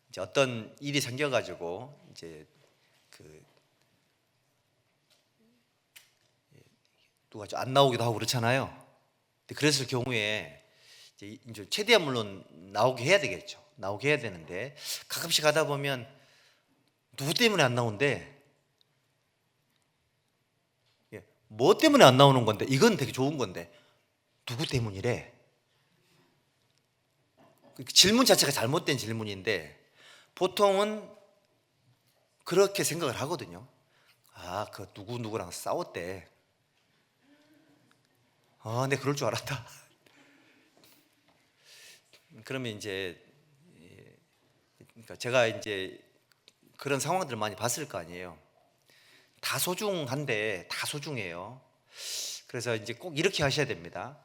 Speaker 2: 이제 어떤 일이 생겨가지고 이제 누가 좀 안 나오기도 하고 그렇잖아요. 근데 그랬을 경우에 이제 최대한 물론 나오게 해야 되겠죠. 나오게 해야 되는데 가끔씩 하다 보면 누구 때문에 안 나온대? 뭐 때문에 안 나오는 건데? 이건 되게 좋은 건데 누구 때문이래? 질문 자체가 잘못된 질문인데 보통은 그렇게 생각을 하거든요. 그 누구랑 싸웠대. 내가 그럴 줄 알았다. 그러면 이제 그러니까 제가 이제 그런 상황들을 많이 봤을 거 아니에요. 다 소중한데 다 소중해요. 그래서 이제 꼭 이렇게 하셔야 됩니다.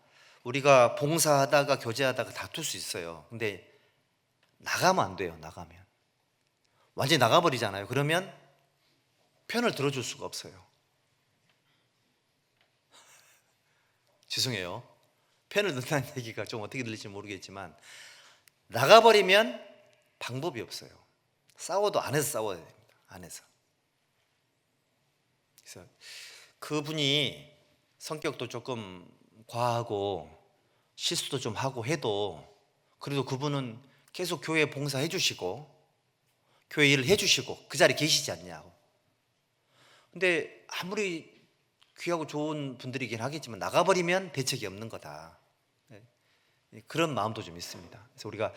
Speaker 2: 우리가 봉사하다가 교제하다가 다툴 수 있어요. 근데 나가면 안 돼요. 나가면 완전히 나가버리잖아요. 그러면 편을 들어줄 수가 없어요. 죄송해요. 펜을 든다는 얘기가 좀 어떻게 들릴지 모르겠지만 나가버리면 방법이 없어요. 싸워도 안에서 싸워야 됩니다. 안에서. 그래서 그분이 성격도 조금 과하고 실수도 좀 하고 해도 그래도 그분은 계속 교회 봉사해 주시고 교회 일을 해 주시고 그 자리에 계시지 않냐고. 근데 아무리 귀하고 좋은 분들이긴 하겠지만 나가버리면 대책이 없는 거다. 그런 마음도 좀 있습니다. 그래서 우리가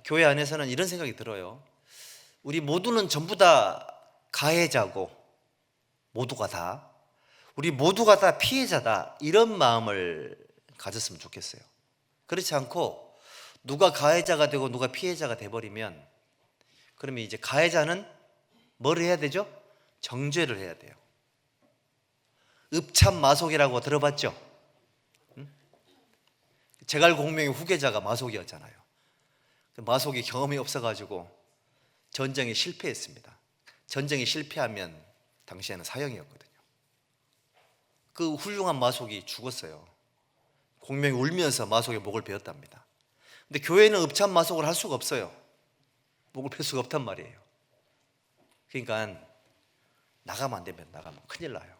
Speaker 2: 교회 안에서는 이런 생각이 들어요. 우리 모두는 전부 다 가해자고 모두가 다 우리 모두가 다 피해자다 이런 마음을 가졌으면 좋겠어요. 그렇지 않고 누가 가해자가 되고 누가 피해자가 돼버리면 그러면 이제 가해자는 뭘 해야 되죠? 정죄를 해야 돼요. 읍참마속이라고 들어봤죠? 제갈공명의 후계자가 마속이었잖아요. 마속이 경험이 없어가지고 전쟁에 실패했습니다. 전쟁에 실패하면 당시에는 사형이었거든요. 그 훌륭한 마속이 죽었어요. 공명이 울면서 마속의 목을 베었답니다. 근데 교회는 읍참마속을 할 수가 없어요. 목을 뺄 수가 없단 말이에요. 그러니까 나가면 안 됩니다. 나가면 큰일 나요.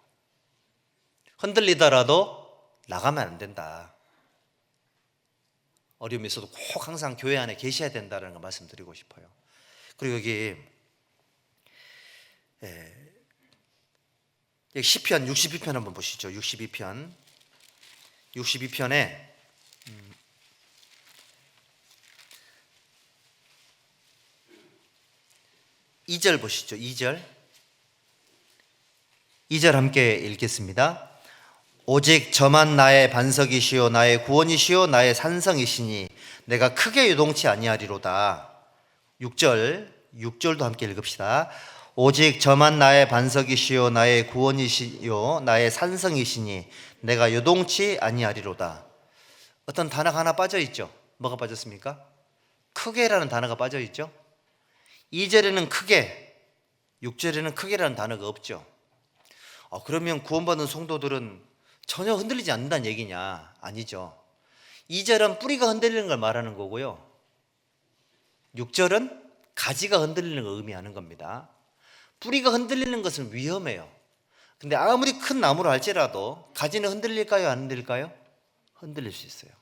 Speaker 2: 흔들리더라도 나가면 안 된다. 어려움이 있어도 꼭 항상 교회 안에 계셔야 된다는 걸 말씀드리고 싶어요. 그리고 여기 시편 62편 한번 보시죠. 62편 62편에 2절 보시죠. 2절 함께 읽겠습니다. 오직 저만 나의 반석이시요 나의 구원이시요 나의 산성이시니 내가 크게 요동치 아니하리로다. 6절도 함께 읽읍시다. 오직 저만 나의 반석이시요 나의 구원이시요 나의 산성이시니 내가 요동치 아니하리로다. 어떤 단어가 하나 빠져 있죠. 뭐가 빠졌습니까? 크게라는 단어가 빠져 있죠. 2절에는 크게, 6절에는 크게라는 단어가 없죠. 그러면 구원받은 성도들은 전혀 흔들리지 않는다는 얘기냐? 아니죠. 2절은 뿌리가 흔들리는 걸 말하는 거고요. 6절은 가지가 흔들리는 걸 의미하는 겁니다. 뿌리가 흔들리는 것은 위험해요. 근데 아무리 큰 나무를 할지라도 가지는 흔들릴까요? 안 흔들릴까요? 흔들릴 수 있어요.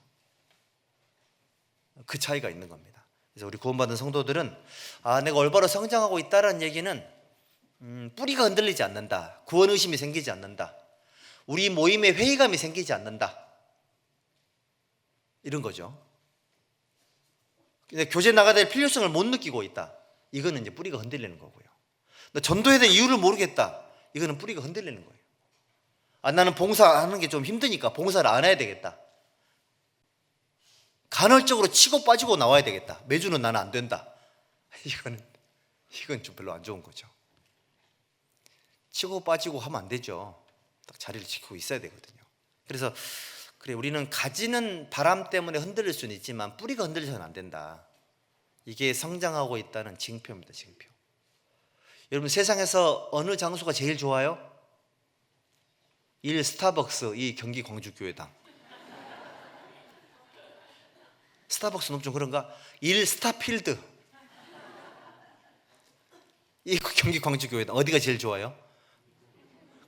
Speaker 2: 그 차이가 있는 겁니다. 그래서 우리 구원받은 성도들은 내가 올바로 성장하고 있다는 얘기는 뿌리가 흔들리지 않는다. 구원의심이 생기지 않는다. 우리 모임에 회의감이 생기지 않는다. 이런 거죠. 근데 교제 나가야 될 필요성을 못 느끼고 있다. 이거는 이제 뿌리가 흔들리는 거고요. 전도해야 될 이유를 모르겠다. 이거는 뿌리가 흔들리는 거예요. 나는 봉사하는 게 좀 힘드니까 봉사를 안 해야 되겠다. 간헐적으로 치고 빠지고 나와야 되겠다. 매주는 나는 안 된다. 이건 좀 별로 안 좋은 거죠. 치고 빠지고 하면 안 되죠. 딱 자리를 지키고 있어야 되거든요. 그래서 우리는 가지는 바람 때문에 흔들릴 수는 있지만 뿌리가 흔들려서는 안 된다. 이게 성장하고 있다는 징표입니다. 징표. 여러분 세상에서 어느 장소가 제일 좋아요? 1. 스타벅스, 2. 경기 광주교회당. 스타벅스는 좀 그런가? 1. 스타필드, 2. 경기 광주교회당. 어디가 제일 좋아요?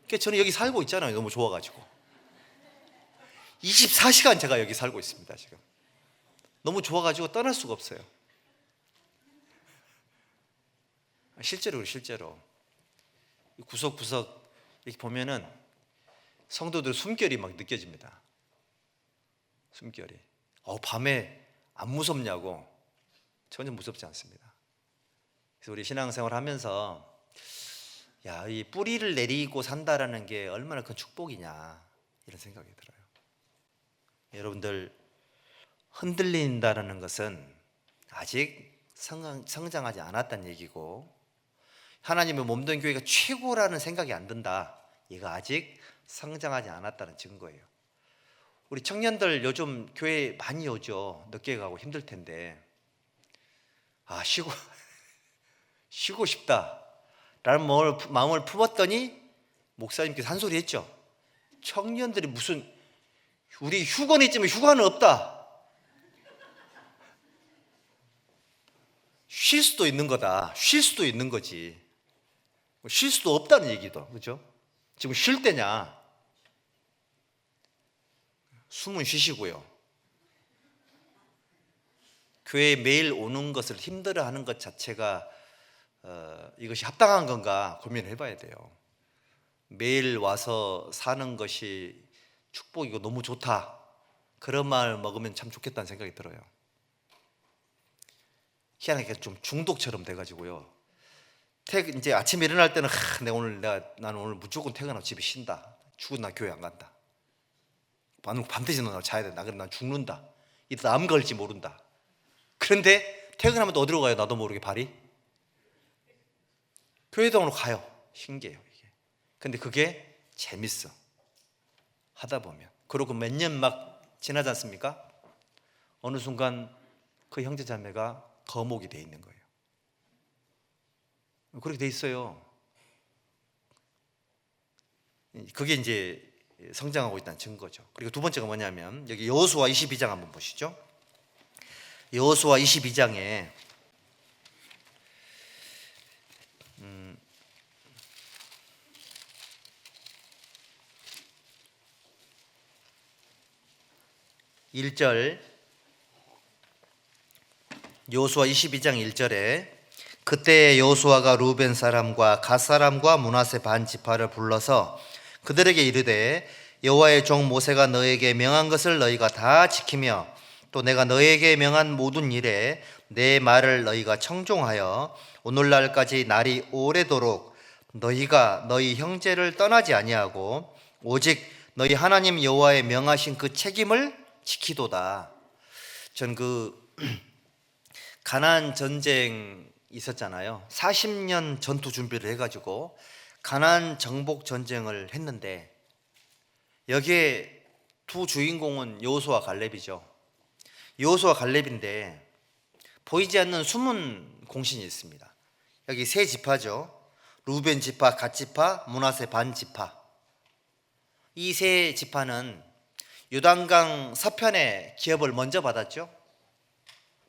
Speaker 2: 저는 여기 살고 있잖아요. 너무 좋아가지고 24시간 제가 여기 살고 있습니다. 지금 너무 좋아가지고 떠날 수가 없어요. 실제로 구석구석 이렇게 보면은 성도들 숨결이 막 느껴집니다. 숨결이. 밤에 안 무섭냐고. 전혀 무섭지 않습니다. 그래서 우리 신앙생활 하면서 이 뿌리를 내리고 산다라는 게 얼마나 큰 축복이냐 이런 생각이 들어요. 여러분들 흔들린다라는 것은 아직 성장하지 않았다는 얘기고 하나님의 몸된 교회가 최고라는 생각이 안 든다. 이거 아직 성장하지 않았다는 증거예요. 우리 청년들 요즘 교회 많이 오죠. 늦게 가고 힘들 텐데 쉬고 싶다 라는 마음을 품었더니 목사님께서 한 소리 했죠. 청년들이 무슨 우리 휴거는 있지만 휴가는 없다. 쉴 수도 있는 거다. 쉴 수도 있는 거지. 쉴 수도 없다는 얘기도, 그죠? 지금 쉴 때냐? 숨은 쉬시고요. 교회에 매일 오는 것을 힘들어하는 것 자체가 이것이 합당한 건가 고민을 해봐야 돼요. 매일 와서 사는 것이 축복이고 너무 좋다, 그런 마음을 먹으면 참 좋겠다는 생각이 들어요. 희한하게 좀 중독처럼 돼가지고요. 이제 아침에 일어날 때는 나는 오늘 무조건 퇴근하고 집에 쉰다. 죽은 나 교회 안 간다. 밤새지 나 자야 된다. 그럼 난 죽는다. 이따 암 걸지 모른다. 그런데 퇴근하면 또 어디로 가요? 나도 모르게 발이 교회당으로 가요. 신기해요 이게. 근데 그게 재밌어 하다 보면. 그리고 몇 년 막 지나지 않습니까? 어느 순간 그 형제 자매가 거목이 돼 있는 거예요. 그렇게 돼 있어요. 그게 이제 성장하고 있다는 증거죠. 그리고 두 번째가 뭐냐면 여기 여호수아 22장 한번 보시죠. 여호수아 22장에 1절, 여호수아 22장 1절에 그때 여호수아가 루벤 사람과 갓 사람과 므낫세 반 지파를 불러서 그들에게 이르되 여호와의 종 모세가 너에게 명한 것을 너희가 다 지키며 또 내가 너에게 명한 모든 일에 내 말을 너희가 청종하여 오늘날까지 날이 오래도록 너희가 너희 형제를 떠나지 아니하고 오직 너희 하나님 여호와의 명하신 그 책임을 지키도다. 전 가나안 전쟁 있었잖아요. 40년 전투 준비를 해가지고 가나안 정복 전쟁을 했는데 여기에 두 주인공은 여호수아 갈렙이죠. 여호수아 갈렙인데 보이지 않는 숨은 공신이 있습니다. 여기 세 지파죠. 루벤 지파, 갓 지파, 므낫세 반 지파. 이 세 지파는 요단강 서편의 기업을 먼저 받았죠.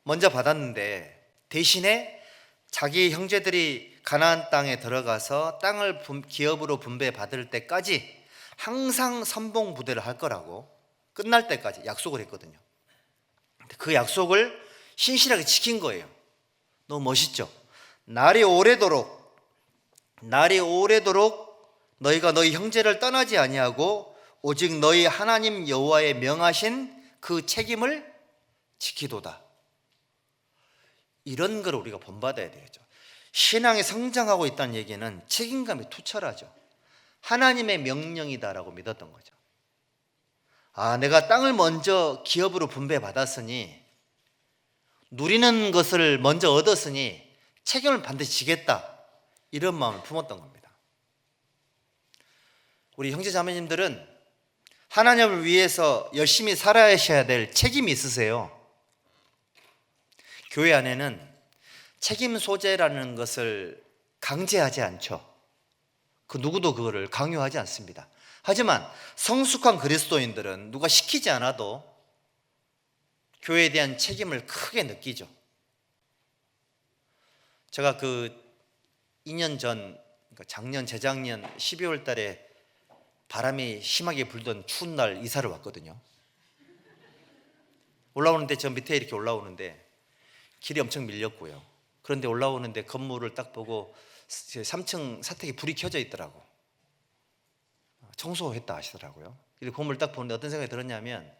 Speaker 2: 먼저 받았는데 대신에 자기 형제들이 가나안 땅에 들어가서 땅을 기업으로 분배받을 때까지 항상 선봉 부대를 할 거라고 끝날 때까지 약속을 했거든요. 그 약속을 신실하게 지킨 거예요. 너무 멋있죠. 날이 오래도록 너희가 너희 형제를 떠나지 아니하고 오직 너희 하나님 여호와의 명하신 그 책임을 지키도다. 이런 걸 우리가 본받아야 되겠죠. 신앙이 성장하고 있다는 얘기는 책임감이 투철하죠. 하나님의 명령이다라고 믿었던 거죠. 내가 땅을 먼저 기업으로 분배받았으니 누리는 것을 먼저 얻었으니 책임을 반드시 지겠다, 이런 마음을 품었던 겁니다. 우리 형제 자매님들은 하나님을 위해서 열심히 살아야셔야 될 책임이 있으세요. 교회 안에는 책임 소재라는 것을 강제하지 않죠. 그 누구도 그거를 강요하지 않습니다. 하지만 성숙한 그리스도인들은 누가 시키지 않아도 교회에 대한 책임을 크게 느끼죠. 제가 2년 전, 작년, 재작년 12월 달에 바람이 심하게 불던 추운 날 이사를 왔거든요. 올라오는데 저 밑에 이렇게 올라오는데 길이 엄청 밀렸고요. 그런데 올라오는데 건물을 딱 보고 3층 사택에 불이 켜져 있더라고. 청소했다 하시더라고요. 이 건물을 딱 보는데 어떤 생각이 들었냐면,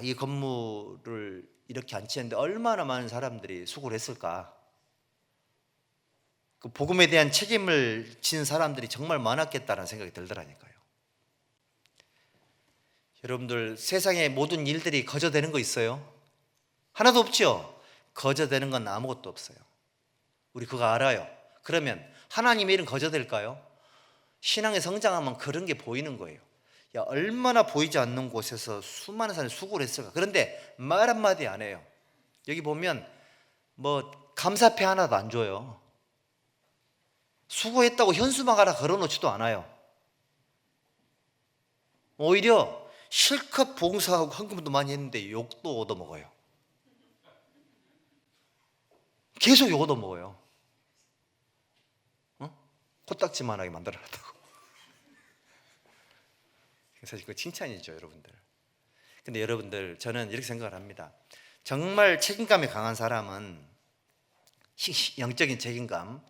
Speaker 2: 이 건물을 이렇게 안 치는데 얼마나 많은 사람들이 수고를 했을까. 그 복음에 대한 책임을 진 사람들이 정말 많았겠다는 생각이 들더라니까요. 여러분들, 세상의 모든 일들이 거저되는 거 있어요? 하나도 없죠? 거저되는 건 아무것도 없어요. 우리 그거 알아요. 그러면 하나님의 일은 거저될까요? 신앙의 성장하면 그런 게 보이는 거예요. 얼마나 보이지 않는 곳에서 수많은 사람이 수고를 했을까. 그런데 말 한마디 안 해요. 여기 보면 감사패 하나도 안 줘요. 수고했다고 현수막 하나 걸어놓지도 않아요. 오히려 실컷 봉사하고 헌금도 많이 했는데 욕도 얻어먹어요. 계속 욕 얻어먹어요. 코딱지만하게 만들어놨다고. 사실 그 칭찬이죠, 여러분들. 근데 여러분들, 저는 이렇게 생각을 합니다. 정말 책임감이 강한 사람은 영적인 책임감,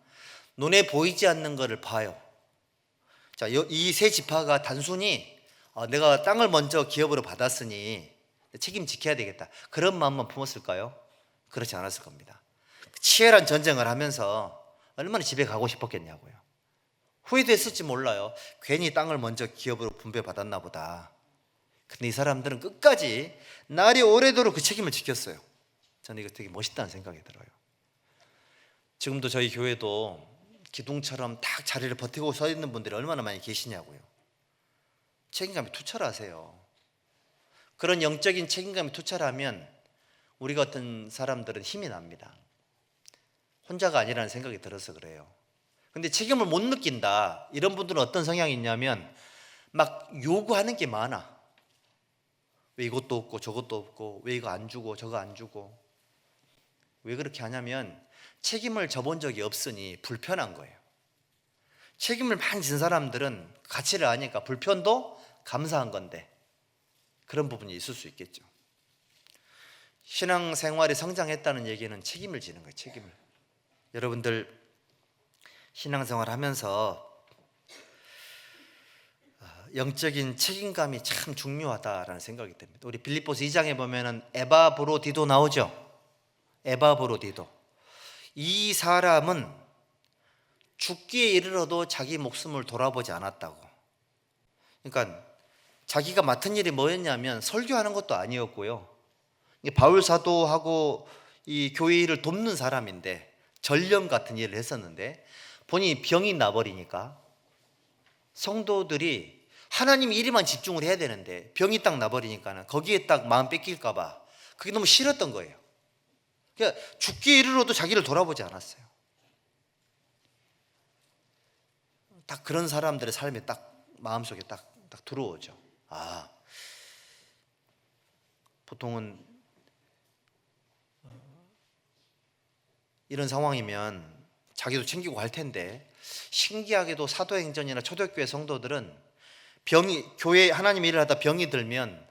Speaker 2: 눈에 보이지 않는 것을 봐요. 자, 이 세 지파가 단순히 내가 땅을 먼저 기업으로 받았으니 책임 지켜야 되겠다, 그런 마음만 품었을까요? 그렇지 않았을 겁니다. 치열한 전쟁을 하면서 얼마나 집에 가고 싶었겠냐고요. 후회도 했을지 몰라요. 괜히 땅을 먼저 기업으로 분배받았나 보다. 근데 이 사람들은 끝까지 날이 오래도록 그 책임을 지켰어요. 저는 이거 되게 멋있다는 생각이 들어요. 지금도 저희 교회도 기둥처럼 딱 자리를 버티고 서 있는 분들이 얼마나 많이 계시냐고요. 책임감이 투철하세요. 그런 영적인 책임감이 투철하면 우리 같은 사람들은 힘이 납니다. 혼자가 아니라는 생각이 들어서 그래요. 근데 책임을 못 느낀다, 이런 분들은 어떤 성향이 있냐면 막 요구하는 게 많아. 왜 이것도 없고 저것도 없고, 왜 이거 안 주고 저거 안 주고. 왜 그렇게 하냐면 책임을 져본 적이 없으니 불편한 거예요. 책임을 많이 진 사람들은 가치를 아니까 불편도 감사한 건데, 그런 부분이 있을 수 있겠죠. 신앙생활이 성장했다는 얘기는 책임을 지는 거예요. 책임을. 여러분들 신앙생활 하면서 영적인 책임감이 참 중요하다라는 생각이 듭니다. 우리 빌립보서 2장에 보면은 에바브로디도 나오죠. 에바브로디도. 이 사람은 죽기에 이르러도 자기 목숨을 돌아보지 않았다고. 그러니까 자기가 맡은 일이 뭐였냐면 설교하는 것도 아니었고요. 바울 사도하고 이 교회 일을 돕는 사람인데, 전령 같은 일을 했었는데 본인이 병이 나버리니까 성도들이 하나님 일에만 집중을 해야 되는데 병이 딱 나버리니까 거기에 딱 마음 뺏길까 봐 그게 너무 싫었던 거예요. 그러니까 죽기에 이르러도 자기를 돌아보지 않았어요. 딱 그런 사람들의 삶이 딱 마음속에 딱 들어오죠. 아, 보통은 이런 상황이면 자기도 챙기고 할 텐데, 신기하게도 사도행전이나 초대교회 성도들은 교회 하나님 일을 하다 병이 들면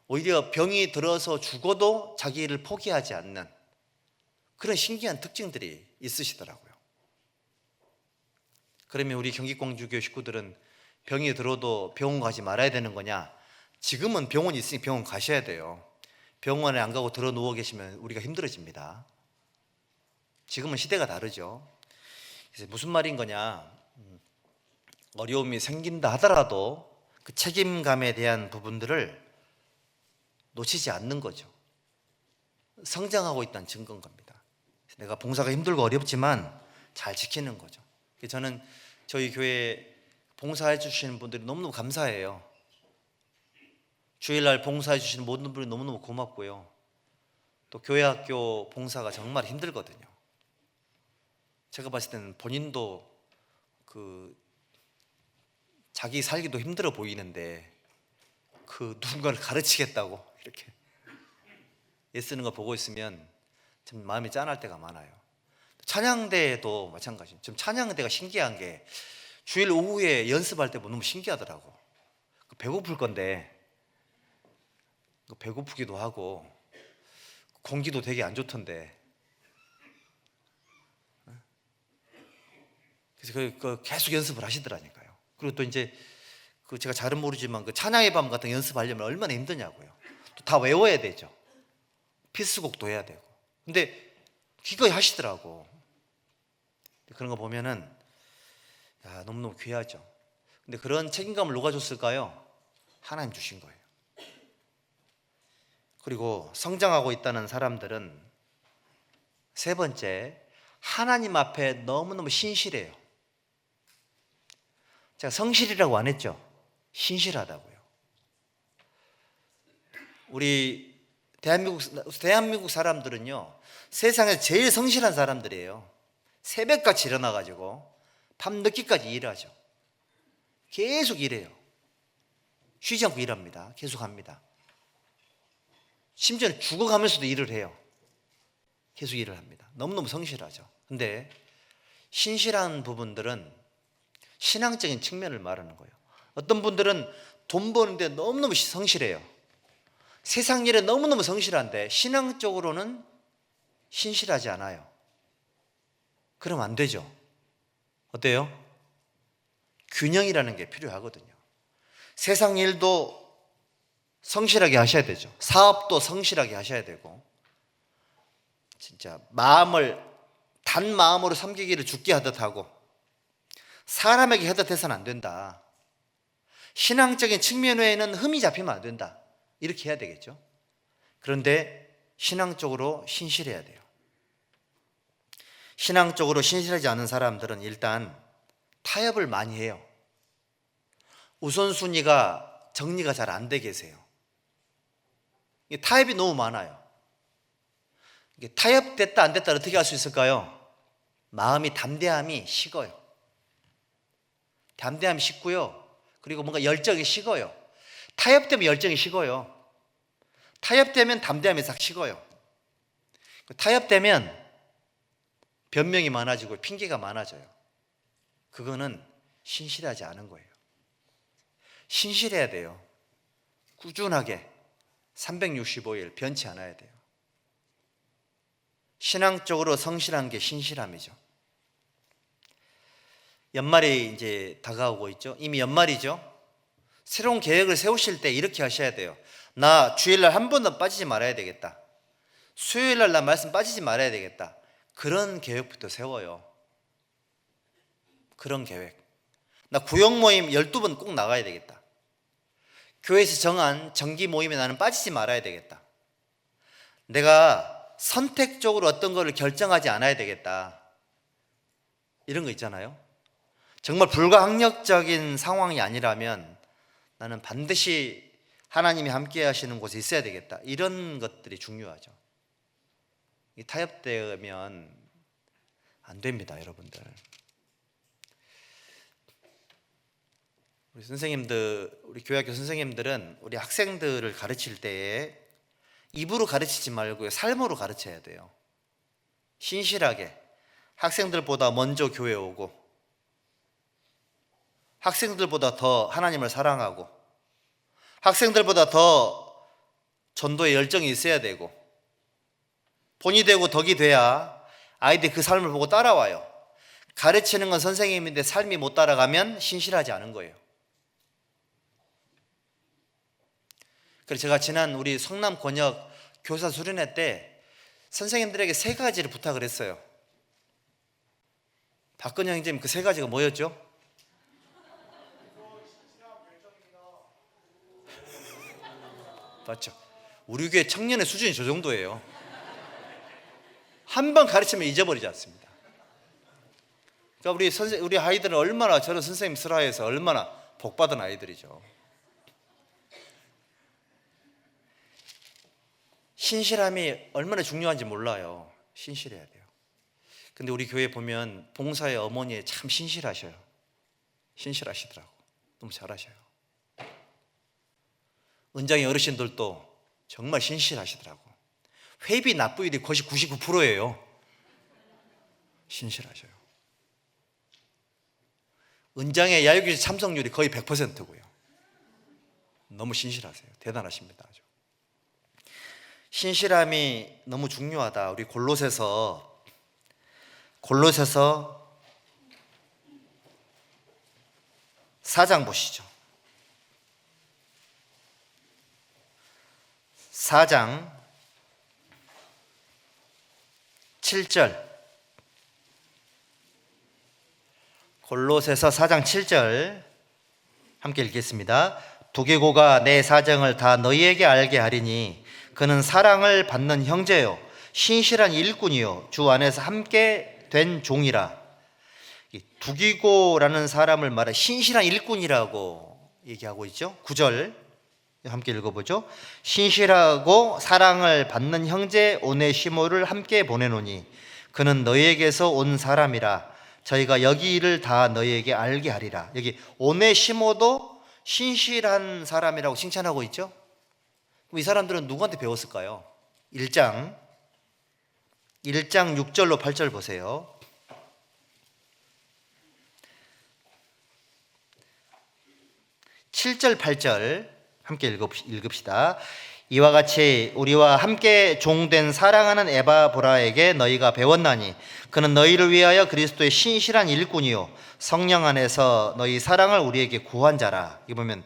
Speaker 2: 오히려 병이 들어서 죽어도 자기 일을 포기하지 않는 그런 신기한 특징들이 있으시더라고요. 그러면 우리 경기광주교 식구들은 병이 들어도 병원 가지 말아야 되는 거냐? 지금은 병원이 있으니 병원 가셔야 돼요. 병원에 안 가고 들어 누워 계시면 우리가 힘들어집니다. 지금은 시대가 다르죠. 그래서 무슨 말인 거냐? 어려움이 생긴다 하더라도 그 책임감에 대한 부분들을 놓치지 않는 거죠. 성장하고 있다는 증거인 겁니다. 내가 봉사가 힘들고 어렵지만 잘 지키는 거죠. 저는 저희 교회 봉사해 주시는 분들이 너무너무 감사해요. 주일날 봉사해 주시는 모든 분들이 너무너무 고맙고요. 또 교회 학교 봉사가 정말 힘들거든요. 제가 봤을 때는 본인도 자기 살기도 힘들어 보이는데 누군가를 가르치겠다고 이렇게 애쓰는 거 보고 있으면 참 마음이 짠할 때가 많아요. 찬양대도 마찬가지예요. 지금 찬양대가 신기한 게 주일 오후에 연습할 때 너무 신기하더라고. 배고플 건데 배고프기도 하고 공기도 되게 안 좋던데, 그래서 계속 연습을 하시더라니까요. 그리고 또 이제 제가 잘은 모르지만 찬양의 밤 같은 연습하려면 얼마나 힘드냐고요. 또 다 외워야 되죠. 필수곡도 해야 되고. 근데 기꺼이 하시더라고. 그런 거 보면은 너무너무 귀하죠. 근데 그런 책임감을 누가 줬을까요? 하나님 주신 거예요. 그리고 성장하고 있다는 사람들은 세 번째, 하나님 앞에 너무너무 신실해요. 제가 성실이라고 안 했죠? 신실하다고요. 우리 대한민국 사람들은요, 세상에서 제일 성실한 사람들이에요. 새벽같이 일어나가지고 밤늦게까지 일하죠. 계속 일해요. 쉬지 않고 일합니다. 계속합니다. 심지어는 죽어가면서도 일을 해요. 계속 일을 합니다. 너무너무 성실하죠. 근데 신실한 부분들은 신앙적인 측면을 말하는 거예요. 어떤 분들은 돈 버는데 너무너무 성실해요. 세상 일에 너무너무 성실한데 신앙적으로는 신실하지 않아요. 그러면 안 되죠. 어때요? 균형이라는 게 필요하거든요. 세상 일도 성실하게 하셔야 되죠. 사업도 성실하게 하셔야 되고, 진짜 마음을 단 마음으로 섬기기를 죽게 하듯 하고 사람에게 하듯 해서는 안 된다. 신앙적인 측면 외에는 흠이 잡히면 안 된다. 이렇게 해야 되겠죠. 그런데 신앙적으로 신실해야 돼요. 신앙적으로 신실하지 않은 사람들은 일단 타협을 많이 해요. 우선순위가 정리가 잘 안 돼 계세요. 타협이 너무 많아요. 타협됐다 안 됐다 어떻게 할 수 있을까요? 마음이 담대함이 식어요. 담대함이 식고요. 그리고 뭔가 열정이 식어요. 타협되면 열정이 식어요. 타협되면 담대함이 싹 식어요. 타협되면 변명이 많아지고 핑계가 많아져요. 그거는 신실하지 않은 거예요. 신실해야 돼요. 꾸준하게 365일 변치 않아야 돼요. 신앙적으로 성실한 게 신실함이죠. 연말이 이제 다가오고 있죠. 이미 연말이죠. 새로운 계획을 세우실 때 이렇게 하셔야 돼요. 나 주일날 한 번도 빠지지 말아야 되겠다. 수요일날 나 말씀 빠지지 말아야 되겠다. 그런 계획부터 세워요. 그런 계획. 나 구역 모임 12번 꼭 나가야 되겠다. 교회에서 정한 정기 모임에 나는 빠지지 말아야 되겠다. 내가 선택적으로 어떤 거를 결정하지 않아야 되겠다. 이런 거 있잖아요. 정말 불가항력적인 상황이 아니라면 나는 반드시 하나님이 함께 하시는 곳에 있어야 되겠다. 이런 것들이 중요하죠. 타협되면 안 됩니다, 여러분들. 우리 선생님들, 우리 교회학교 선생님들은 우리 학생들을 가르칠 때에 입으로 가르치지 말고 삶으로 가르쳐야 돼요. 신실하게 학생들보다 먼저 교회 오고 학생들보다 더 하나님을 사랑하고 학생들보다 더 전도에 열정이 있어야 되고 본이 되고 덕이 돼야 아이들이 그 삶을 보고 따라와요. 가르치는 건 선생님인데 삶이 못 따라가면 신실하지 않은 거예요. 그래서 제가 지난 우리 성남 권역 교사 수련회 때 선생님들에게 3가지를 부탁을 했어요. 박근혜 형제님 그 3가지가 뭐였죠? 맞죠? 우리 교회 청년의 수준이 저 정도예요. 한 번 가르치면 잊어버리지 않습니다. 그러니까 우리 아이들은 얼마나 저런 선생님 슬하해서 얼마나 복받은 아이들이죠. 신실함이 얼마나 중요한지 몰라요. 신실해야 돼요. 근데 우리 교회 보면 봉사의 어머니 참 신실하셔요. 신실하시더라고. 너무 잘하셔요. 은장의 어르신들도 정말 신실하시더라고. 회비 납부율이 거의 99%예요. 신실하셔요. 은장의 야유기지 참석률이 거의 100%고요. 너무 신실하세요. 대단하십니다. 아주. 신실함이 너무 중요하다. 우리 골로새서 4장 보시죠. 4장 7절. 골로새서 4장 7절 함께 읽겠습니다. 두기고가 내 사정을 다 너희에게 알게 하리니 그는 사랑을 받는 형제요 신실한 일꾼이요 주 안에서 함께 된 종이라. 두기고라는 사람을 말해 신실한 일꾼이라고 얘기하고 있죠. 9절 함께 읽어보죠. 신실하고 사랑을 받는 형제 오네시모를 함께 보내노니 그는 너희에게서 온 사람이라. 저희가 여기 일을 다 너희에게 알게 하리라. 여기 오네시모도 신실한 사람이라고 칭찬하고 있죠? 그럼 이 사람들은 누구한테 배웠을까요? 1장 6절로 8절 보세요. 7절 8절 함께 읽읍시다. 이와 같이 우리와 함께 종된 사랑하는 에바브라에게 너희가 배웠나니 그는 너희를 위하여 그리스도의 신실한 일꾼이요 성령 안에서 너희 사랑을 우리에게 구한 자라. 이 보면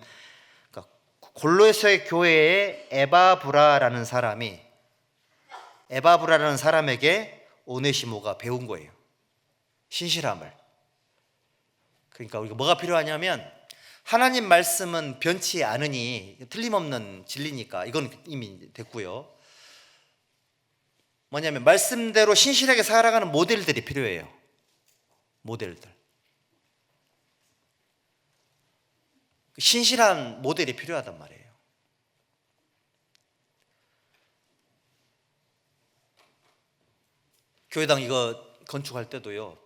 Speaker 2: 그러니까 골로새 교회의 에바브라라는 사람에게 오네시모가 배운 거예요. 신실함을. 그러니까 우리가 뭐가 필요하냐면 하나님 말씀은 변치 않으니 틀림없는 진리니까 이건 이미 됐고요. 뭐냐면 말씀대로 신실하게 살아가는 모델들이 필요해요. 모델들. 신실한 모델이 필요하단 말이에요. 교회당 이거 건축할 때도요.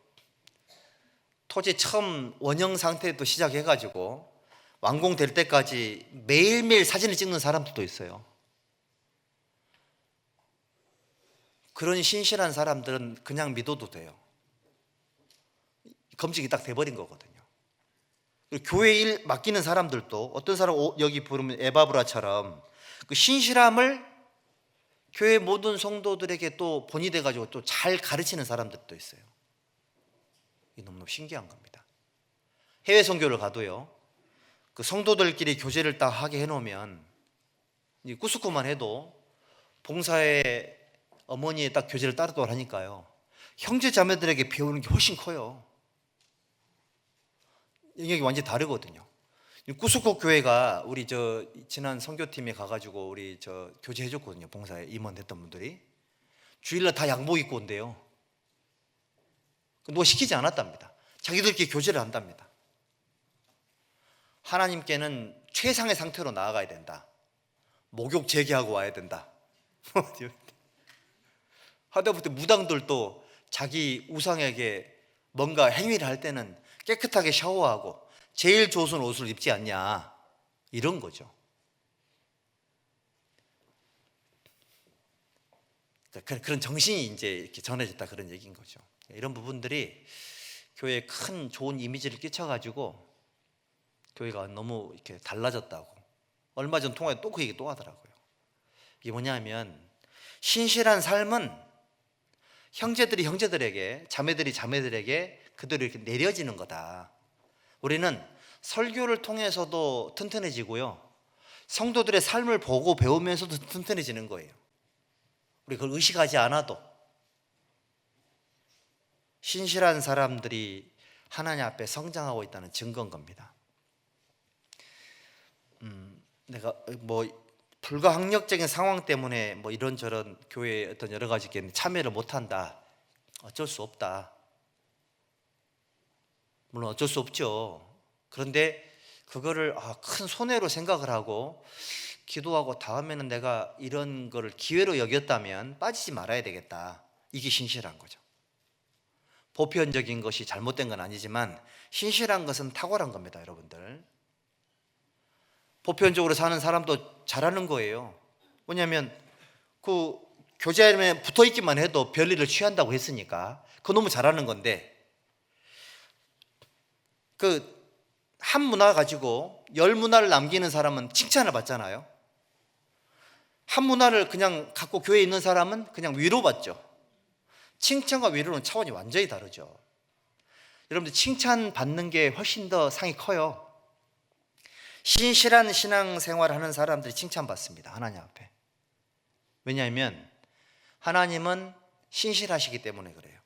Speaker 2: 토지 처음 원형 상태도 시작해가지고 완공될 때까지 매일매일 사진을 찍는 사람들도 있어요. 그런 신실한 사람들은 그냥 믿어도 돼요. 검증이 딱 돼버린 거거든요. 교회 일 맡기는 사람들도 어떤 사람 여기 부르면 에바브라처럼 그 신실함을 교회 모든 성도들에게 또 본이 돼가지고 또 잘 가르치는 사람들도 있어요. 이게 너무너무 신기한 겁니다. 해외 선교를 가도요. 그 성도들끼리 교제를 딱 하게 해놓으면 꾸스꾸만 해도 봉사의 어머니의 딱 교제를 따르도록 하니까요. 형제 자매들에게 배우는 게 훨씬 커요. 영역이 완전히 다르거든요. 꾸스코 교회가 우리 지난 선교팀에 가가지고 우리 교제해줬거든요. 봉사에 임원됐던 분들이 주일날 다 양복 입고 온대요. 누가 시키지 않았답니다. 자기들끼리 교제를 한답니다. 하나님께는 최상의 상태로 나아가야 된다. 목욕 재개하고 와야 된다. 하다못해 무당들도 자기 우상에게 뭔가 행위를 할 때는 깨끗하게 샤워하고 제일 좋은 옷을 입지 않냐, 이런 거죠. 그런 정신이 이제 이렇게 전해졌다, 그런 얘기인 거죠. 이런 부분들이 교회에 큰 좋은 이미지를 끼쳐가지고 교회가 너무 이렇게 달라졌다고. 얼마 전 통화에 또 그 얘기 또 하더라고요. 이게 뭐냐면 신실한 삶은 형제들이 형제들에게, 자매들이 자매들에게 그대로 이렇게 내려지는 거다. 우리는 설교를 통해서도 튼튼해지고요, 성도들의 삶을 보고 배우면서도 튼튼해지는 거예요. 우리 그걸 의식하지 않아도. 신실한 사람들이 하나님 앞에 성장하고 있다는 증거인 겁니다. 내가 불가항력적인 상황 때문에 이런저런 교회에 어떤 여러 가지 참여를 못한다. 어쩔 수 없다. 물론 어쩔 수 없죠. 그런데 그거를 큰 손해로 생각을 하고 기도하고 다음에는 내가 이런 거를 기회로 여겼다면 빠지지 말아야 되겠다. 이게 신실한 거죠. 보편적인 것이 잘못된 건 아니지만 신실한 것은 탁월한 겁니다, 여러분들. 보편적으로 사는 사람도 잘하는 거예요. 뭐냐면 그 교제에 붙어 있기만 해도 별일을 취한다고 했으니까 그거 너무 잘하는 건데, 그 한 문화 가지고 10문화를 남기는 사람은 칭찬을 받잖아요. 한 문화를 그냥 갖고 교회에 있는 사람은 그냥 위로받죠. 칭찬과 위로는 차원이 완전히 다르죠. 여러분들 칭찬받는 게 훨씬 더 상이 커요. 신실한 신앙생활을 하는 사람들이 칭찬받습니다, 하나님 앞에. 왜냐하면 하나님은 신실하시기 때문에 그래요.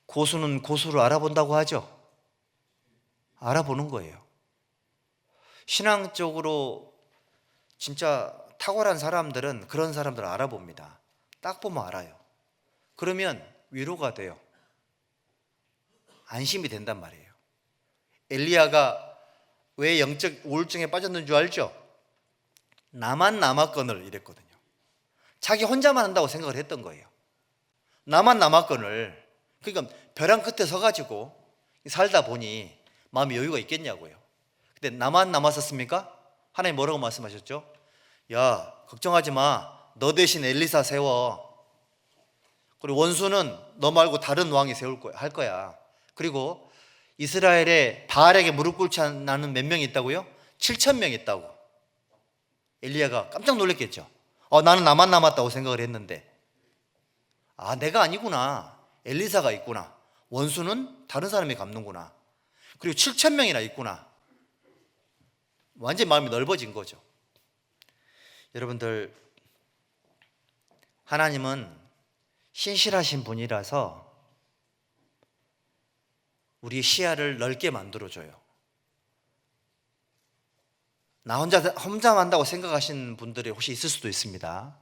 Speaker 2: 고수는 고수를 알아본다고 하죠. 알아보는 거예요. 신앙적으로 진짜 탁월한 사람들은 그런 사람들을 알아봅니다. 딱 보면 알아요. 그러면 위로가 돼요. 안심이 된단 말이에요. 엘리야가 왜 영적 우울증에 빠졌는 줄 알죠? 나만 남았거늘 이랬거든요. 자기 혼자만 한다고 생각을 했던 거예요. 나만 남았거늘. 그러니까 벼랑 끝에 서가지고 살다 보니 마음이 여유가 있겠냐고요. 근데 나만 남았었습니까? 하나님 뭐라고 말씀하셨죠? 야, 걱정하지 마. 너 대신 엘리사 세워. 그리고 원수는 너 말고 다른 왕이 세울 거야, 할 거야. 그리고 이스라엘에 바알에게 무릎 꿇지 않는 몇 명이 있다고요? 7천 명 있다고. 엘리야가 깜짝 놀랐겠죠. 나는 나만 남았다고 생각을 했는데, 내가 아니구나. 엘리사가 있구나. 원수는 다른 사람이 갚는구나. 그리고 7천 명이나 있구나. 완전히 마음이 넓어진 거죠. 여러분들, 하나님은 신실하신 분이라서 우리 시야를 넓게 만들어줘요. 나 혼자 한다고 생각하시는 분들이 혹시 있을 수도 있습니다.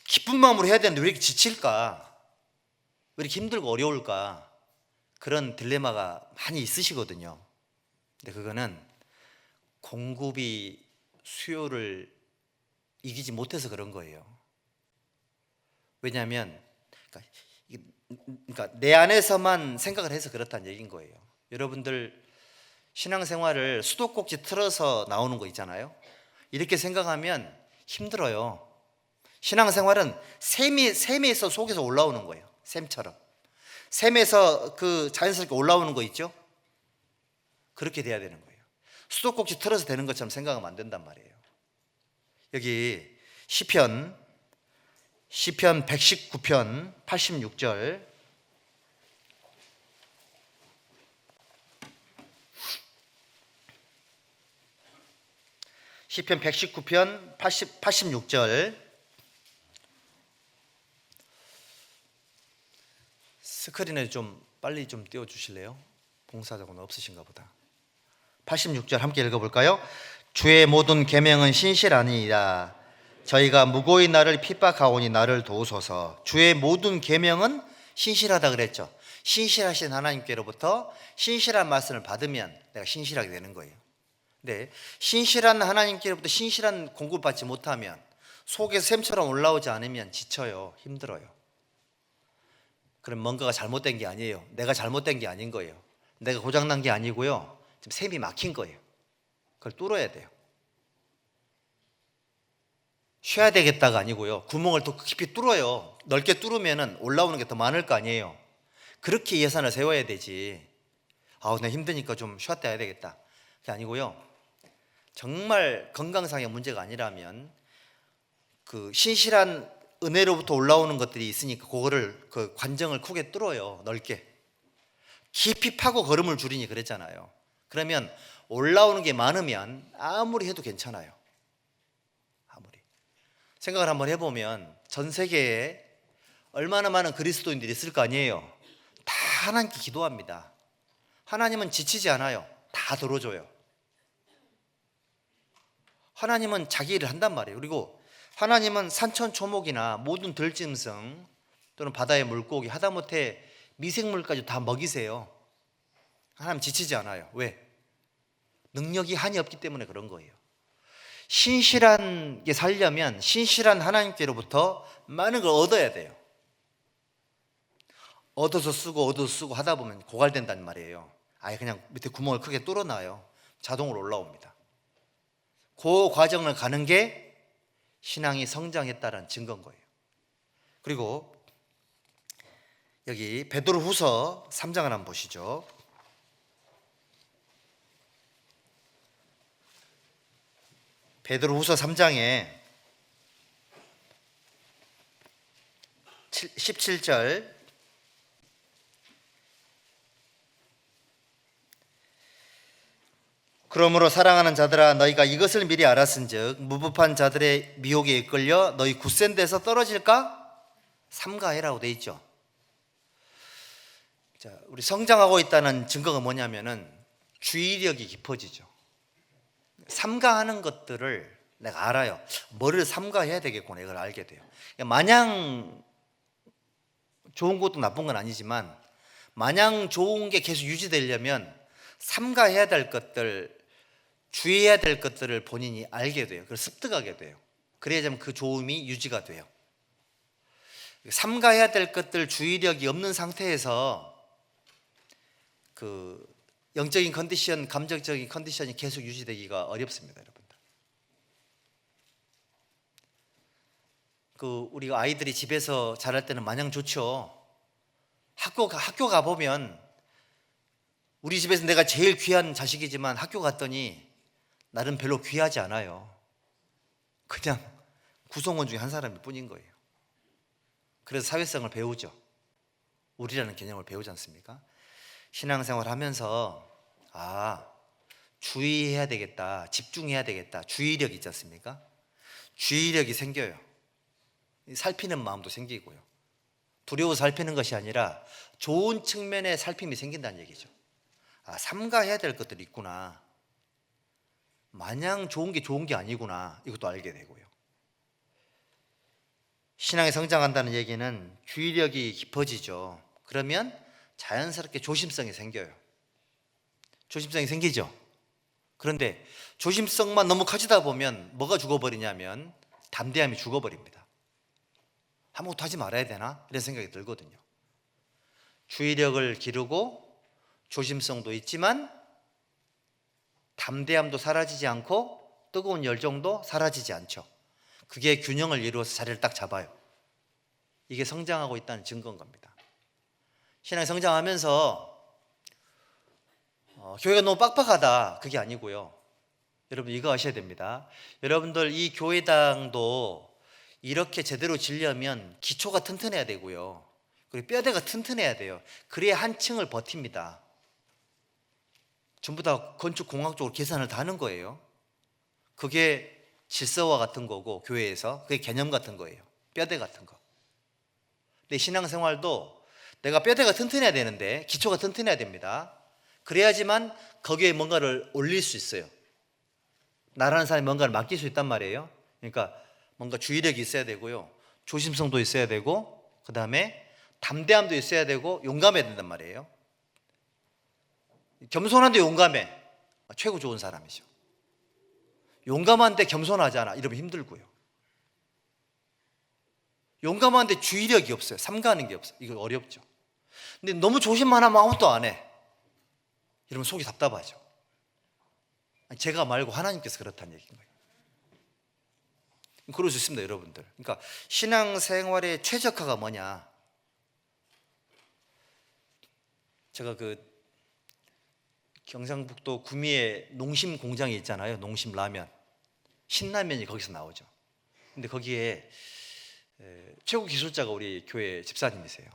Speaker 2: 기쁜 마음으로 해야 되는데 왜 이렇게 지칠까? 왜 이렇게 힘들고 어려울까? 그런 딜레마가 많이 있으시거든요. 근데 그거는 공급이 수요를 이기지 못해서 그런 거예요. 왜냐하면 그러니까 내 안에서만 생각을 해서 그렇다는 얘기인 거예요. 여러분들 신앙생활을 수도꼭지 틀어서 나오는 거 있잖아요. 이렇게 생각하면 힘들어요. 신앙생활은 샘에서 속에서 올라오는 거예요. 샘처럼. 샘에서 그 자연스럽게 올라오는 거 있죠? 그렇게 돼야 되는 거예요. 수도꼭지 틀어서 되는 것처럼 생각하면 안 된단 말이에요. 여기 시편 119편 86절, 시편 119편 86절, 스크린에 좀 빨리 좀 띄워주실래요? 봉사자고는 없으신가 보다. 86절 함께 읽어볼까요? 주의 모든 계명은 신실하니이다. 저희가 무고히 나를 핍박하오니 나를 도우소서. 주의 모든 계명은 신실하다 그랬죠. 신실하신 하나님께로부터 신실한 말씀을 받으면 내가 신실하게 되는 거예요. 근데 신실한 하나님께로부터 신실한 공급받지 못하면, 속에서 샘처럼 올라오지 않으면 지쳐요. 힘들어요. 그럼 뭔가가 잘못된 게 아니에요. 내가 잘못된 게 아닌 거예요. 내가 고장난 게 아니고요. 지금 샘이 막힌 거예요. 그걸 뚫어야 돼요. 쉬어야 되겠다가 아니고요. 구멍을 더 깊이 뚫어요. 넓게 뚫으면 올라오는 게 더 많을 거 아니에요. 그렇게 예산을 세워야 되지. 내가 힘드니까 좀 쉬었다 해야 되겠다. 그게 아니고요. 정말 건강상의 문제가 아니라면 그 신실한 은혜로부터 올라오는 것들이 있으니까 그거를, 그 관정을 크게 뚫어요. 넓게. 깊이 파고 걸음을 줄이니 그랬잖아요. 그러면 올라오는 게 많으면 아무리 해도 괜찮아요. 아무리. 생각을 한번 해보면 전 세계에 얼마나 많은 그리스도인들이 있을 거 아니에요. 다 하나님께 기도합니다. 하나님은 지치지 않아요. 다 들어줘요. 하나님은 자기 일을 한단 말이에요. 그리고 하나님은 산천초목이나 모든 들짐승 또는 바다의 물고기, 하다못해 미생물까지 다 먹이세요. 하나님 지치지 않아요. 왜? 능력이 한이 없기 때문에 그런 거예요. 신실하게 살려면 신실한 하나님께로부터 많은 걸 얻어야 돼요. 얻어서 쓰고 하다 보면 고갈된단 말이에요. 아예 그냥 밑에 구멍을 크게 뚫어놔요. 자동으로 올라옵니다. 그 과정을 가는 게 신앙이 성장했다는 증거인 거예요. 그리고 여기 베드로후서 3장을 한번 보시죠. 베드로후서 3장에 17절, 그러므로 사랑하는 자들아 너희가 이것을 미리 알았은즉 무법한 자들의 미혹에 이끌려 너희 굳센 데서 떨어질까 삼가해라고 돼 있죠. 자, 우리 성장하고 있다는 증거가 뭐냐면은 주의력이 깊어지죠. 삼가하는 것들을 내가 알아요. 뭐를 삼가해야 되겠구나, 이걸 알게 돼요. 마냥 좋은 것도 나쁜 건 아니지만 마냥 좋은 게 계속 유지되려면 삼가해야 될 것들, 주의해야 될 것들을 본인이 알게 돼요. 그걸 습득하게 돼요. 그래야지만 그 좋음이 유지가 돼요. 삼가해야 될 것들 주의력이 없는 상태에서 그 영적인 컨디션, 감정적인 컨디션이 계속 유지되기가 어렵습니다, 여러분들. 우리가 아이들이 집에서 자랄 때는 마냥 좋죠. 학교 가 보면 우리 집에서 내가 제일 귀한 자식이지만 학교 갔더니 나름 별로 귀하지 않아요. 그냥 구성원 중에 한 사람일 뿐인 거예요. 그래서 사회성을 배우죠. 우리라는 개념을 배우지 않습니까? 신앙생활 하면서 주의해야 되겠다, 집중해야 되겠다, 주의력 있지 않습니까? 주의력이 생겨요. 살피는 마음도 생기고요. 두려워서 살피는 것이 아니라 좋은 측면의 살핌이 생긴다는 얘기죠. 삼가해야 될 것들이 있구나, 마냥 좋은 게 아니구나, 이것도 알게 되고요. 신앙이 성장한다는 얘기는 주의력이 깊어지죠. 그러면 자연스럽게 조심성이 생겨요. 조심성이 생기죠. 그런데 조심성만 너무 커지다 보면 뭐가 죽어버리냐면 담대함이 죽어버립니다. 아무것도 하지 말아야 되나? 이런 생각이 들거든요. 주의력을 기르고 조심성도 있지만 담대함도 사라지지 않고 뜨거운 열정도 사라지지 않죠. 그게 균형을 이루어서 자리를 딱 잡아요. 이게 성장하고 있다는 증거인 겁니다. 신앙이 성장하면서 교회가 너무 빡빡하다, 그게 아니고요. 여러분 이거 아셔야 됩니다. 여러분들 이 교회당도 이렇게 제대로 지려면 기초가 튼튼해야 되고요, 그리고 뼈대가 튼튼해야 돼요. 그래야 한 층을 버팁니다. 전부 다 건축공학적으로 계산을 다 하는 거예요. 그게 질서와 같은 거고, 교회에서 그게 개념 같은 거예요. 뼈대 같은 거. 근데 신앙생활도 내가 뼈대가 튼튼해야 되는데, 기초가 튼튼해야 됩니다. 그래야지만 거기에 뭔가를 올릴 수 있어요. 나라는 사람이 뭔가를 맡길 수 있단 말이에요. 그러니까 뭔가 주의력이 있어야 되고요, 조심성도 있어야 되고, 그 다음에 담대함도 있어야 되고, 용감해야 된단 말이에요. 겸손한데 용감해, 최고 좋은 사람이죠. 용감한데 겸손하지 않아, 이러면 힘들고요. 용감한데 주의력이 없어요, 삼가하는 게 없어요, 이거 어렵죠. 근데 너무 조심만 하면 아무것도 안 해, 이러면 속이 답답하죠. 제가 말고 하나님께서 그렇다는 얘기인 거예요. 그럴 수 있습니다, 여러분들. 그러니까 신앙생활의 최적화가 뭐냐, 제가 경상북도 구미에 농심 공장이 있잖아요. 농심 라면, 신라면이 거기서 나오죠. 근데 거기에 최고 기술자가 우리 교회 집사님이세요.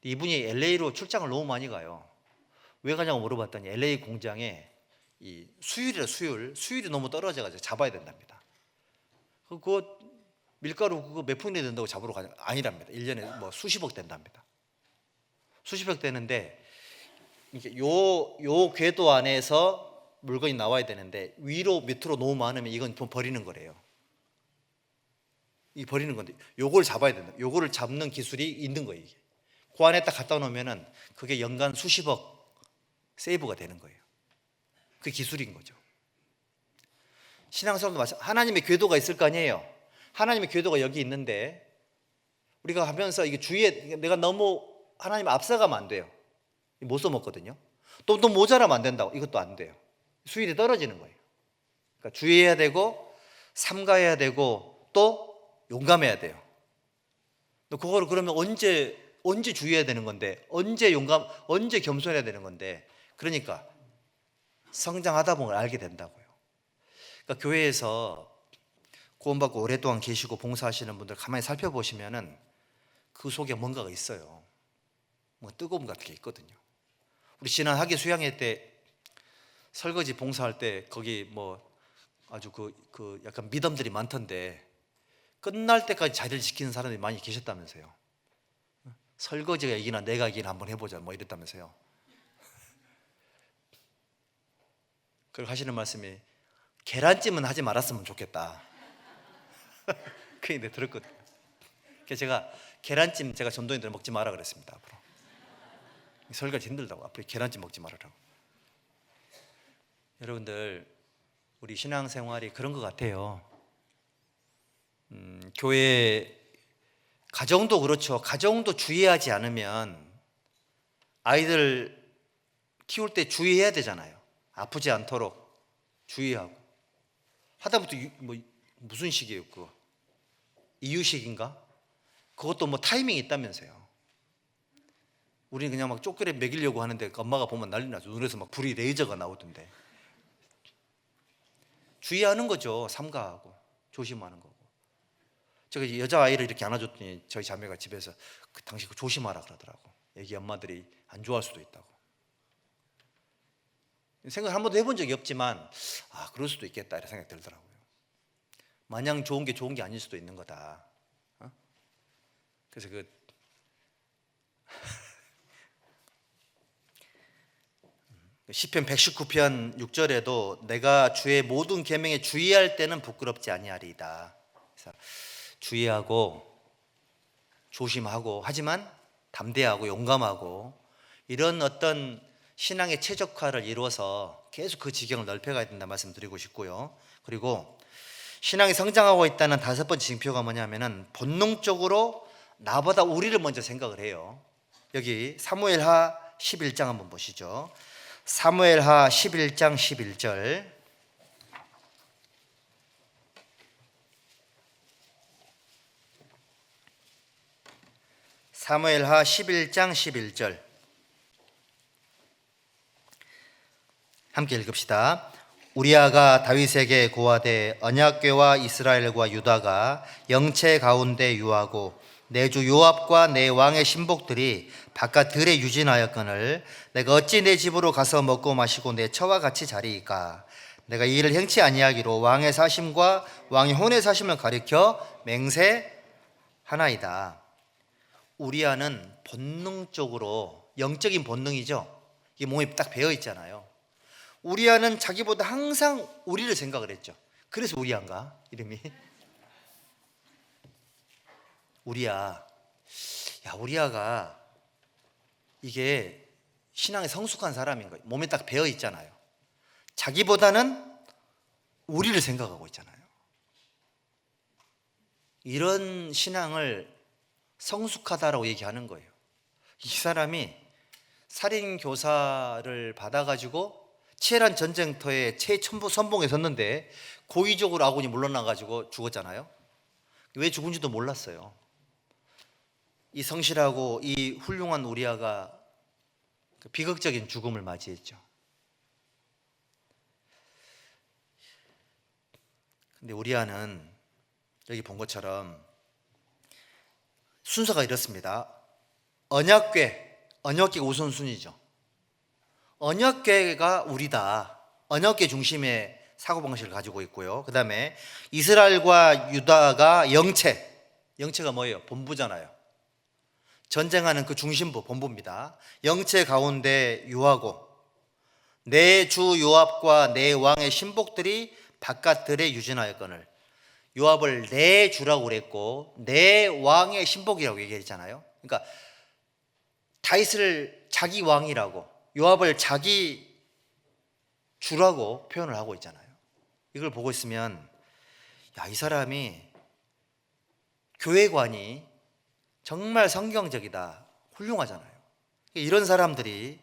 Speaker 2: 이분이 LA로 출장을 너무 많이 가요. 왜 가냐고 물어봤더니 LA 공장에 이 수율이 너무 떨어져가지고 잡아야 된답니다. 그거 밀가루 그거 몇 푼이 된다고 잡으러 가냐? 아니랍니다. 1년에 뭐 수십억 된답니다. 수십억 되는데, 이게 요 궤도 안에서 물건이 나와야 되는데 위로 밑으로 너무 많으면 이건 버리는 거래요. 이 버리는 건데 요걸 잡아야 된다. 요거를 잡는 기술이 있는 거예요. 이게 그 안에 딱 갖다 놓으면은 그게 연간 수십억 세이브가 되는 거예요. 그 기술인 거죠. 신앙생활도 마찬가지. 하나님의 궤도가 있을 거 아니에요. 하나님의 궤도가 여기 있는데 우리가 하면서 이게 주위에 내가 너무 하나님 앞서가면 안 돼요. 못 써먹거든요. 또 모자라면 안 된다고, 이것도 안 돼요. 수율이 떨어지는 거예요. 그러니까 주의해야 되고, 삼가해야 되고, 또 용감해야 돼요. 그거를 그러면 언제 주의해야 되는 건데, 언제 겸손해야 되는 건데, 그러니까 성장하다 보면 알게 된다고요. 그러니까 교회에서 구원받고 오랫동안 계시고 봉사하시는 분들 가만히 살펴보시면은 그 속에 뭔가가 있어요. 뭔가 뜨거움 같은 게 있거든요. 우리 지난 학예 수양회 때 설거지 봉사할 때 거기 뭐 아주 그 약간 미담들이 많던데 끝날 때까지 자리를 지키는 사람들이 많이 계셨다면서요. 설거지가 이기나 내가 이기나 한번 해보자 뭐 이랬다면서요. 그리고 하시는 말씀이 계란찜은 하지 말았으면 좋겠다. 그 얘기 들었거든요. 그래서 제가 계란찜 제가 전도인들 먹지 마라 그랬습니다. 앞으로 설거지 힘들다고 앞으로 계란찜 먹지 말으라고. 여러분들 우리 신앙생활이 그런 것 같아요. 교회 가정도 그렇죠. 가정도 주의하지 않으면 아이들 키울 때 주의해야 되잖아요. 아프지 않도록 주의하고. 하다못해 무슨 식이에요 그거? 이유식인가? 그것도 뭐 타이밍이 있다면서요. 우리는 그냥 막 쪼끄레 먹이려고 하는데 엄마가 보면 난리 나죠. 눈에서 막 불이 레이저가 나오던데. 주의하는 거죠. 삼가하고 조심하는 거고. 제가 여자아이를 이렇게 안아줬더니 저희 자매가 집에서 당신 그거 조심하라 그러더라고. 애기 엄마들이 안 좋아할 수도 있다고. 생각을 한 번도 해본 적이 없지만 그럴 수도 있겠다 이런 생각이 들더라고요. 마냥 좋은 게 아닐 수도 있는 거다. 그래서 시편 119편 6절에도 내가 주의 모든 계명에 주의할 때는 부끄럽지 아니하리이다. 그래서 주의하고 조심하고 하지만 담대하고 용감하고 이런 어떤 신앙의 최적화를 이루어서 계속 그 지경을 넓혀가야 된다 말씀드리고 싶고요. 그리고 신앙이 성장하고 있다는 다섯 번째 징표가 뭐냐면은 본능적으로 나보다 우리를 먼저 생각을 해요. 여기 사무엘하 11장 한번 보시죠. 사무엘하 11장 11절. 사무엘하 11장 11절 함께 읽읍시다. 우리아가 다윗에게 고하되 언약궤와 이스라엘과 유다가 영체 가운데 유하고 내 주 요압과 내 왕의 신복들이 바깥 들에 유진하였거늘 내가 어찌 내 집으로 가서 먹고 마시고 내 처와 같이 자리이까. 내가 이 일을 행치 아니하기로 왕의 사심과 왕의 혼의 사심을 가리켜 맹세하나이다. 우리아는 본능적으로, 영적인 본능이죠. 이게 몸에 딱 배어 있잖아요. 우리아는 자기보다 항상 우리를 생각을 했죠. 그래서 우리아인가 이름이? 우리아. 우리아가 이게 신앙에 성숙한 사람인 거예요. 몸에 딱 배어 있잖아요. 자기보다는 우리를 생각하고 있잖아요. 이런 신앙을 성숙하다라고 얘기하는 거예요. 이 사람이 살인 교사를 받아가지고 치열한 전쟁터에 최선봉에 섰는데 고의적으로 아군이 물러나가지고 죽었잖아요. 왜 죽은지도 몰랐어요. 이 성실하고 이 훌륭한 우리아가 비극적인 죽음을 맞이했죠. 근데 우리아는 여기 본 것처럼 순서가 이렇습니다. 언약궤가 우선순위죠. 언약궤가 우리다. 언약궤 중심의 사고방식을 가지고 있고요. 그 다음에 이스라엘과 유다가 영체가 뭐예요? 본부잖아요. 전쟁하는 그 중심부, 본부입니다. 영체 가운데 유하고 내 주 요압과 내 왕의 신복들이 바깥들에 유진하였거늘. 요압을 내 주라고 그랬고 내 왕의 신복이라고 얘기했잖아요. 그러니까 다윗을 자기 왕이라고, 요압을 자기 주라고 표현을 하고 있잖아요. 이걸 보고 있으면 이 사람이 교회관이 정말 성경적이다, 훌륭하잖아요. 이런 사람들이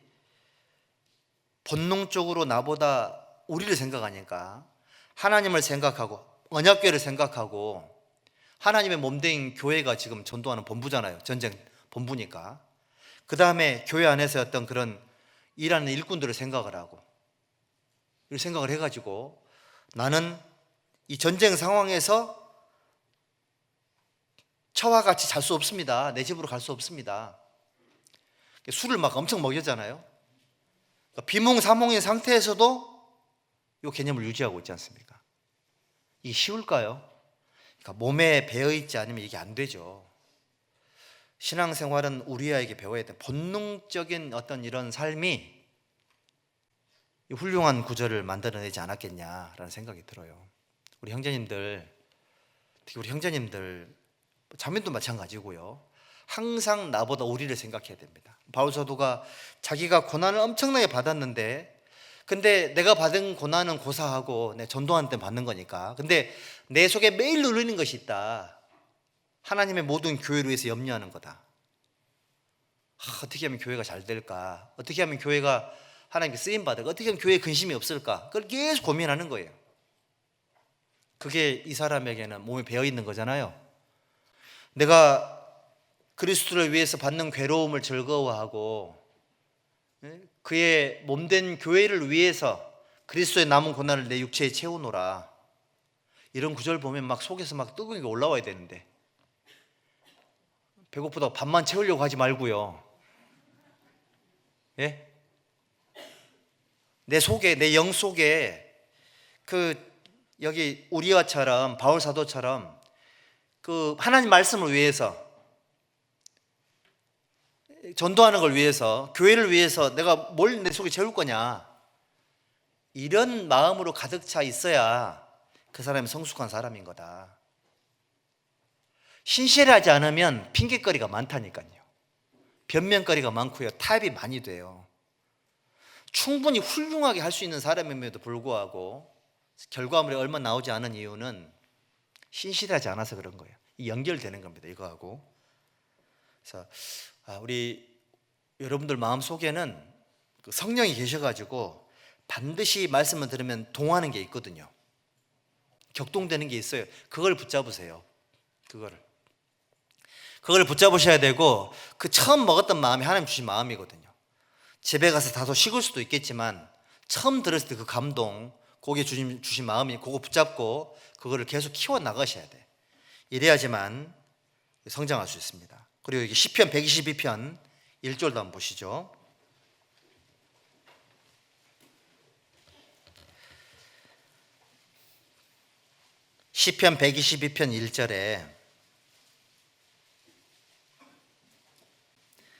Speaker 2: 본능적으로 나보다 우리를 생각하니까 하나님을 생각하고 언약궤를 생각하고 하나님의 몸된 교회가 지금 전도하는 본부잖아요. 전쟁 본부니까. 그 다음에 교회 안에서 어떤 그런 일하는 일꾼들을 생각을 하고 이런 생각을 해가지고 나는 이 전쟁 상황에서 처와 같이 잘 수 없습니다. 내 집으로 갈 수 없습니다. 술을 막 엄청 먹였잖아요. 비몽사몽인 상태에서도 이 개념을 유지하고 있지 않습니까? 이게 쉬울까요? 그러니까 몸에 배어있지 않으면 이게 안 되죠. 신앙생활은 우리에게 배워야 돼. 본능적인 어떤 이런 삶이 훌륭한 구절을 만들어내지 않았겠냐라는 생각이 들어요. 우리 형제님들, 특히 우리 형제님들, 자매도 마찬가지고요. 항상 나보다 우리를 생각해야 됩니다. 바울 사도가 자기가 고난을 엄청나게 받았는데, 근데 내가 받은 고난은 고사하고 내 전도한 때 받는 거니까. 근데 내 속에 매일 누르는 것이 있다. 하나님의 모든 교회를 위해서 염려하는 거다. 어떻게 하면 교회가 잘 될까? 어떻게 하면 교회가 하나님께 쓰임 받을까? 어떻게 하면 교회에 근심이 없을까? 그걸 계속 고민하는 거예요. 그게 이 사람에게는 몸에 배어 있는 거잖아요. 내가 그리스도를 위해서 받는 괴로움을 즐거워하고 그의 몸된 교회를 위해서 그리스도의 남은 고난을 내 육체에 채우노라. 이런 구절 보면 막 속에서 막 뜨거운 게 올라와야 되는데 배고프다고 밥만 채우려고 하지 말고요. 예? 내 속에, 내 영 속에 여기 우리와처럼 바울 사도처럼 하나님 말씀을 위해서 전도하는 걸 위해서 교회를 위해서 내가 뭘 내 속에 채울 거냐 이런 마음으로 가득 차 있어야 그 사람이 성숙한 사람인 거다. 신실하지 않으면 핑계거리가 많다니까요. 변명거리가 많고요. 타협이 많이 돼요. 충분히 훌륭하게 할 수 있는 사람임에도 불구하고 결과물이 얼마 나오지 않은 이유는 신실하지 않아서 그런 거예요. 연결되는 겁니다. 이거하고. 그래서 우리 여러분들 마음속에는 성령이 계셔가지고 반드시 말씀을 들으면 동하는 게 있거든요. 격동되는 게 있어요. 그걸 붙잡으세요. 그걸 붙잡으셔야 되고 그 처음 먹었던 마음이 하나님 주신 마음이거든요. 집에 가서 다소 식을 수도 있겠지만 처음 들었을 때 그 감동, 거기에 주신 마음이 그거 붙잡고 그거를 계속 키워 나가셔야 돼. 이래야지만 성장할 수 있습니다. 그리고 이게 시편 122편 1절도 한번 보시죠. 시편 122편 1절에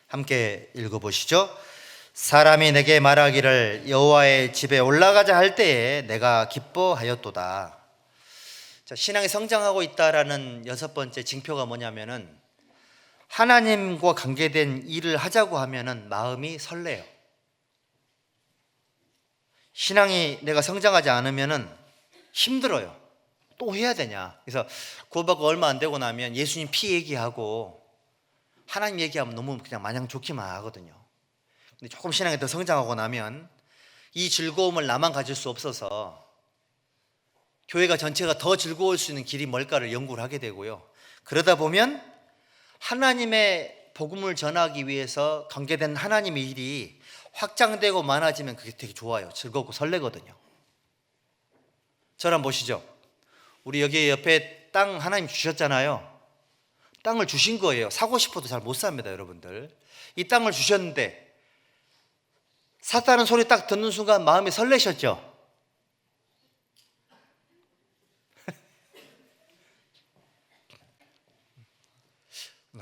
Speaker 2: 함께 읽어보시죠. 사람이 내게 말하기를 여호와의 집에 올라가자 할 때에 내가 기뻐하였도다. 자, 신앙이 성장하고 있다라는 여섯 번째 징표가 뭐냐면은 하나님과 관계된 일을 하자고 하면은 마음이 설레요. 신앙이 내가 성장하지 않으면은 힘들어요. 또 해야 되냐. 그래서 구원받고 얼마 안 되고 나면 예수님 피 얘기하고 하나님 얘기하면 너무 그냥 마냥 좋기만 하거든요. 근데 조금 신앙이 더 성장하고 나면 이 즐거움을 나만 가질 수 없어서 교회가 전체가 더 즐거울 수 있는 길이 뭘까를 연구를 하게 되고요. 그러다 보면 하나님의 복음을 전하기 위해서 관계된 하나님의 일이 확장되고 많아지면 그게 되게 좋아요. 즐겁고 설레거든요. 저를 한번 보시죠. 우리 여기 옆에 땅 하나님 주셨잖아요. 땅을 주신 거예요. 사고 싶어도 잘 못 삽니다, 여러분들. 이 땅을 주셨는데 샀다는 소리 딱 듣는 순간 마음이 설레셨죠?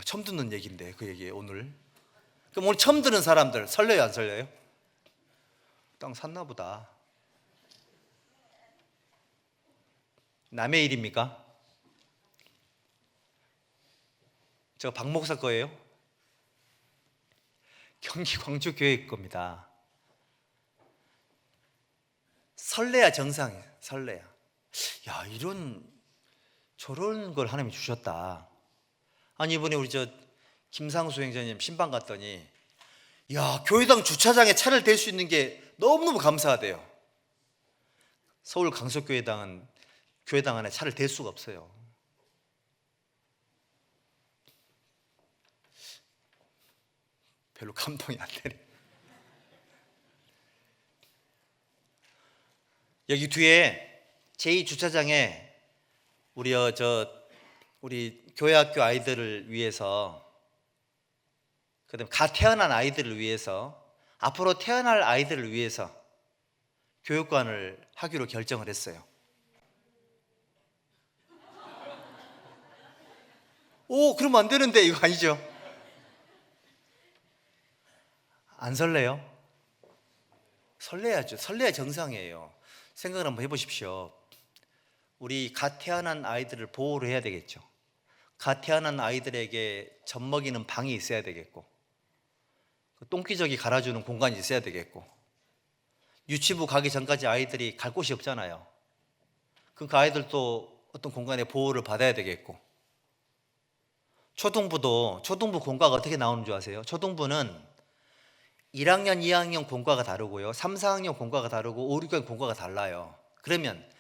Speaker 2: 처음 듣는 얘기인데 그 얘기 오늘. 그럼 오늘 처음 듣는 사람들 설레요, 안 설레요? 땅 샀나 보다. 남의 일입니까? 저 박 목사 거예요? 경기 광주 교회 겁니다. 설레야 정상이에요. 설레야. 야, 저런 걸 하나님이 주셨다. 아니 이번에 우리 김상수 행자님 신방 갔더니 야, 교회당 주차장에 차를 댈 수 있는 게 너무너무 감사하대요. 서울 강석교회당은 교회당 안에 차를 댈 수가 없어요. 별로 감동이 안 되네. 여기 뒤에 제2주차장에 우리 교회학교 아이들을 위해서, 그다음에 갓 태어난 아이들을 위해서, 앞으로 태어날 아이들을 위해서 교육관을 하기로 결정을 했어요. 오, 그러면 안 되는데 이거 아니죠? 안 설레요? 설레야죠. 설레야 정상이에요. 생각을 한번 해보십시오. 우리 갓 태어난 아이들을 보호를 해야 되겠죠. 갓 태어난 아이들에게 젖 먹이는 방이 있어야 되겠고, 똥기저귀 갈아주는 공간이 있어야 되겠고, 유치부 가기 전까지 아이들이 갈 곳이 없잖아요. 그 아이들도 어떤 공간에 보호를 받아야 되겠고, 초등부 공과가 어떻게 나오는 줄 아세요? 초등부는 1학년, 2학년 공과가 다르고요. 3, 4학년 공과가 다르고 5, 6학년 공과가 달라요. 그러면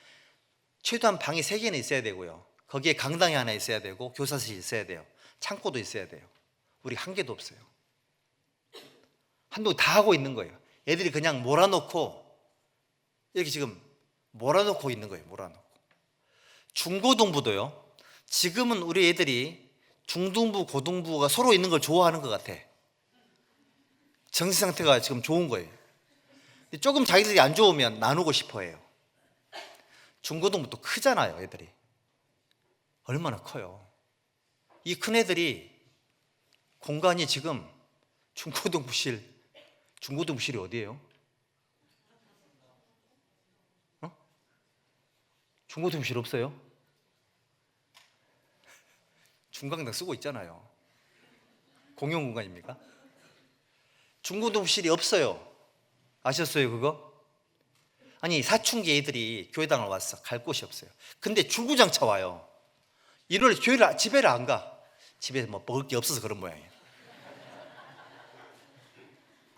Speaker 2: 최소한 방이 3개는 있어야 되고요. 거기에 강당이 하나 있어야 되고 교사실이 있어야 돼요. 창고도 있어야 돼요. 우리 한 개도 없어요. 한동안 다 하고 있는 거예요. 애들이 그냥 몰아놓고 이렇게 지금 몰아놓고 있는 거예요. 몰아놓고. 중고등부도요. 지금은 우리 애들이 중등부, 고등부가 서로 있는 걸 좋아하는 것 같아. 정신 상태가 지금 좋은 거예요. 조금 자기들이 안 좋으면 나누고 싶어 해요. 중고등부도 크잖아요, 애들이. 얼마나 커요. 이 큰 애들이 공간이 지금 중고등부실이 어디예요? 중고등부실 없어요? 중강당 쓰고 있잖아요. 공용 공간입니까? 중고등부실이 없어요. 아셨어요, 그거? 아니, 사춘기 애들이 교회당을 왔어. 갈 곳이 없어요. 근데 줄구장차 와요. 일요일 교회를 집에를 안 가. 집에 뭐 먹을 게 없어서 그런 모양이에요.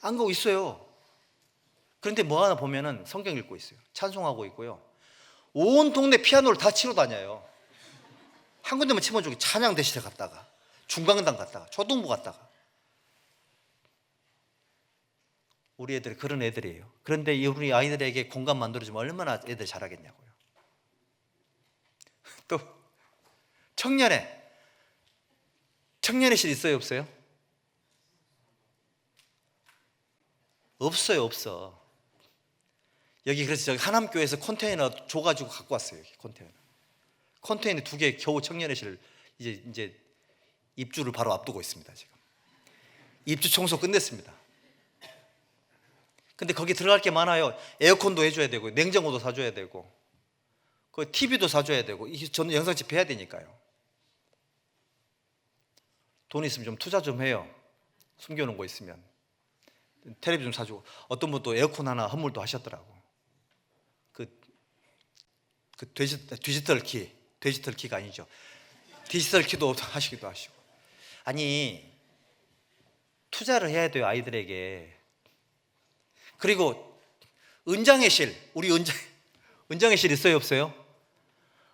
Speaker 2: 안 가고 있어요. 그런데 뭐 하나 보면은 성경 읽고 있어요. 찬송하고 있고요. 온 동네 피아노를 다 치러 다녀요. 한 군데만 치면 저기 찬양 대실에 갔다가 중강당 갔다가 초등부 갔다가. 우리 애들이 그런 애들이에요. 그런데 우리 아이들에게 공간 만들어주면 얼마나 애들 잘하겠냐고요. 또 청년회실 있어요, 없어요? 없어요, 없어. 여기 그래서 저기 하남교회에서 컨테이너 줘가지고 갖고 왔어요. 여기 컨테이너 2개 겨우 청년회실 이제 입주를 바로 앞두고 있습니다. 지금 입주 청소 끝냈습니다. 근데 거기 들어갈 게 많아요. 에어컨도 해줘야 되고 냉장고도 사줘야 되고 그 TV도 사줘야 되고 저는 영상 집회해야 되니까요. 돈 있으면 좀 투자 좀 해요. 숨겨놓은 거 있으면 텔레비 좀 사주고. 어떤 분도 에어컨 하나 선물도 하셨더라고. 그 디지털 키가 아니죠. 디지털 키도 하시기도 하시고. 아니, 투자를 해야 돼요, 아이들에게. 그리고 은장회실, 우리 은장회실 있어요, 없어요?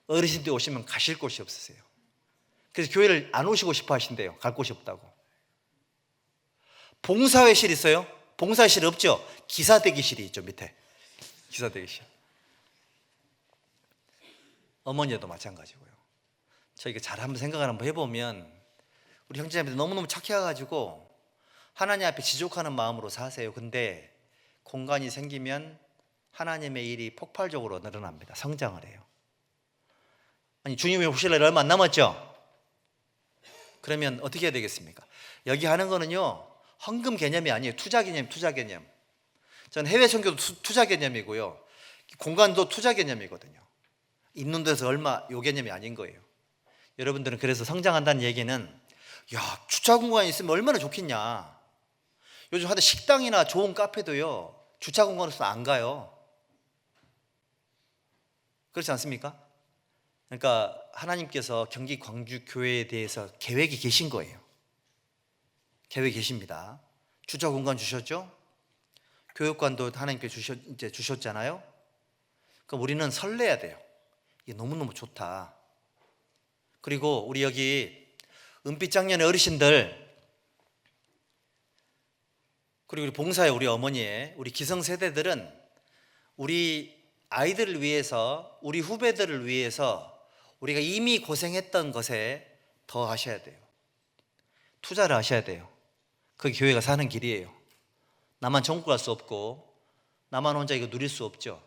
Speaker 2: 어르신들 오시면 가실 곳이 없으세요. 그래서 교회를 안 오시고 싶어 하신대요. 갈 곳이 없다고. 봉사회실 있어요? 봉사회실 없죠? 기사대기실이 있죠, 밑에. 기사대기실. 어머니도 마찬가지고요. 저희가 잘 한번 생각을 한번 해보면 우리 형제자매들 너무너무 착해가지고 하나님 앞에 지족하는 마음으로 사세요. 근데 공간이 생기면 하나님의 일이 폭발적으로 늘어납니다. 성장을 해요. 아니, 주님이 오실 날 얼마 안 남았죠? 그러면 어떻게 해야 되겠습니까? 여기 하는 거는요, 헌금 개념이 아니에요. 투자 개념. 전 해외 선교도 투자 개념이고요. 공간도 투자 개념이거든요. 있는 데서 얼마 요 개념이 아닌 거예요. 여러분들은 그래서 성장한다는 얘기는 야, 주차 공간이 있으면 얼마나 좋겠냐. 요즘 하다 식당이나 좋은 카페도요, 주차 공간 없으면 안 가요. 그렇지 않습니까? 그러니까 하나님께서 경기 광주 교회에 대해서 계획이 계신 거예요. 계획이 계십니다. 주차 공간 주셨죠? 교육관도 하나님께 이제 주셨잖아요. 그럼 우리는 설레야 돼요. 이게 너무너무 좋다. 그리고 우리 여기 은빛 장년의 어르신들, 그리고 우리 봉사의 우리 어머니의 우리 기성세대들은 우리 아이들을 위해서, 우리 후배들을 위해서 우리가 이미 고생했던 것에 더 하셔야 돼요. 투자를 하셔야 돼요. 그게 교회가 사는 길이에요. 나만 전국 갈 수 없고 나만 혼자 이거 누릴 수 없죠.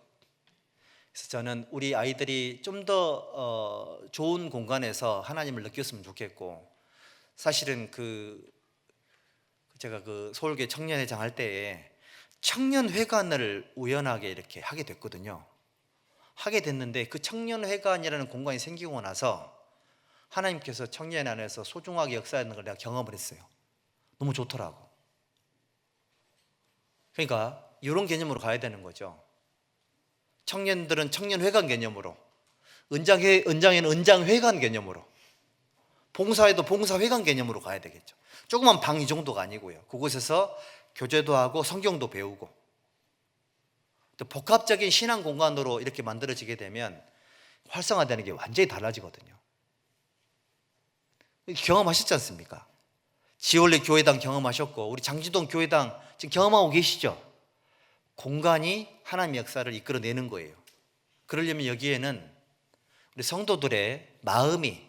Speaker 2: 그래서 저는 우리 아이들이 좀 더 좋은 공간에서 하나님을 느꼈으면 좋겠고, 사실은 제가 서울교회 청년회장 할 때에 청년회관을 우연하게 이렇게 하게 됐거든요. 하게 됐는데 그 청년회관이라는 공간이 생기고 나서 하나님께서 청년 안에서 소중하게 역사하는 걸 내가 경험을 했어요. 너무 좋더라고. 그러니까 이런 개념으로 가야 되는 거죠. 청년들은 청년회관 개념으로, 은장에는 은장회관 개념으로, 봉사에도 봉사회관 개념으로 가야 되겠죠. 조그만 방 이 정도가 아니고요. 그곳에서 교제도 하고 성경도 배우고, 또 복합적인 신앙 공간으로 이렇게 만들어지게 되면 활성화되는 게 완전히 달라지거든요. 경험하셨지 않습니까? 지올리 교회당 경험하셨고, 우리 장지동 교회당 지금 경험하고 계시죠? 공간이 하나님의 역사를 이끌어내는 거예요. 그러려면 여기에는 우리 성도들의 마음이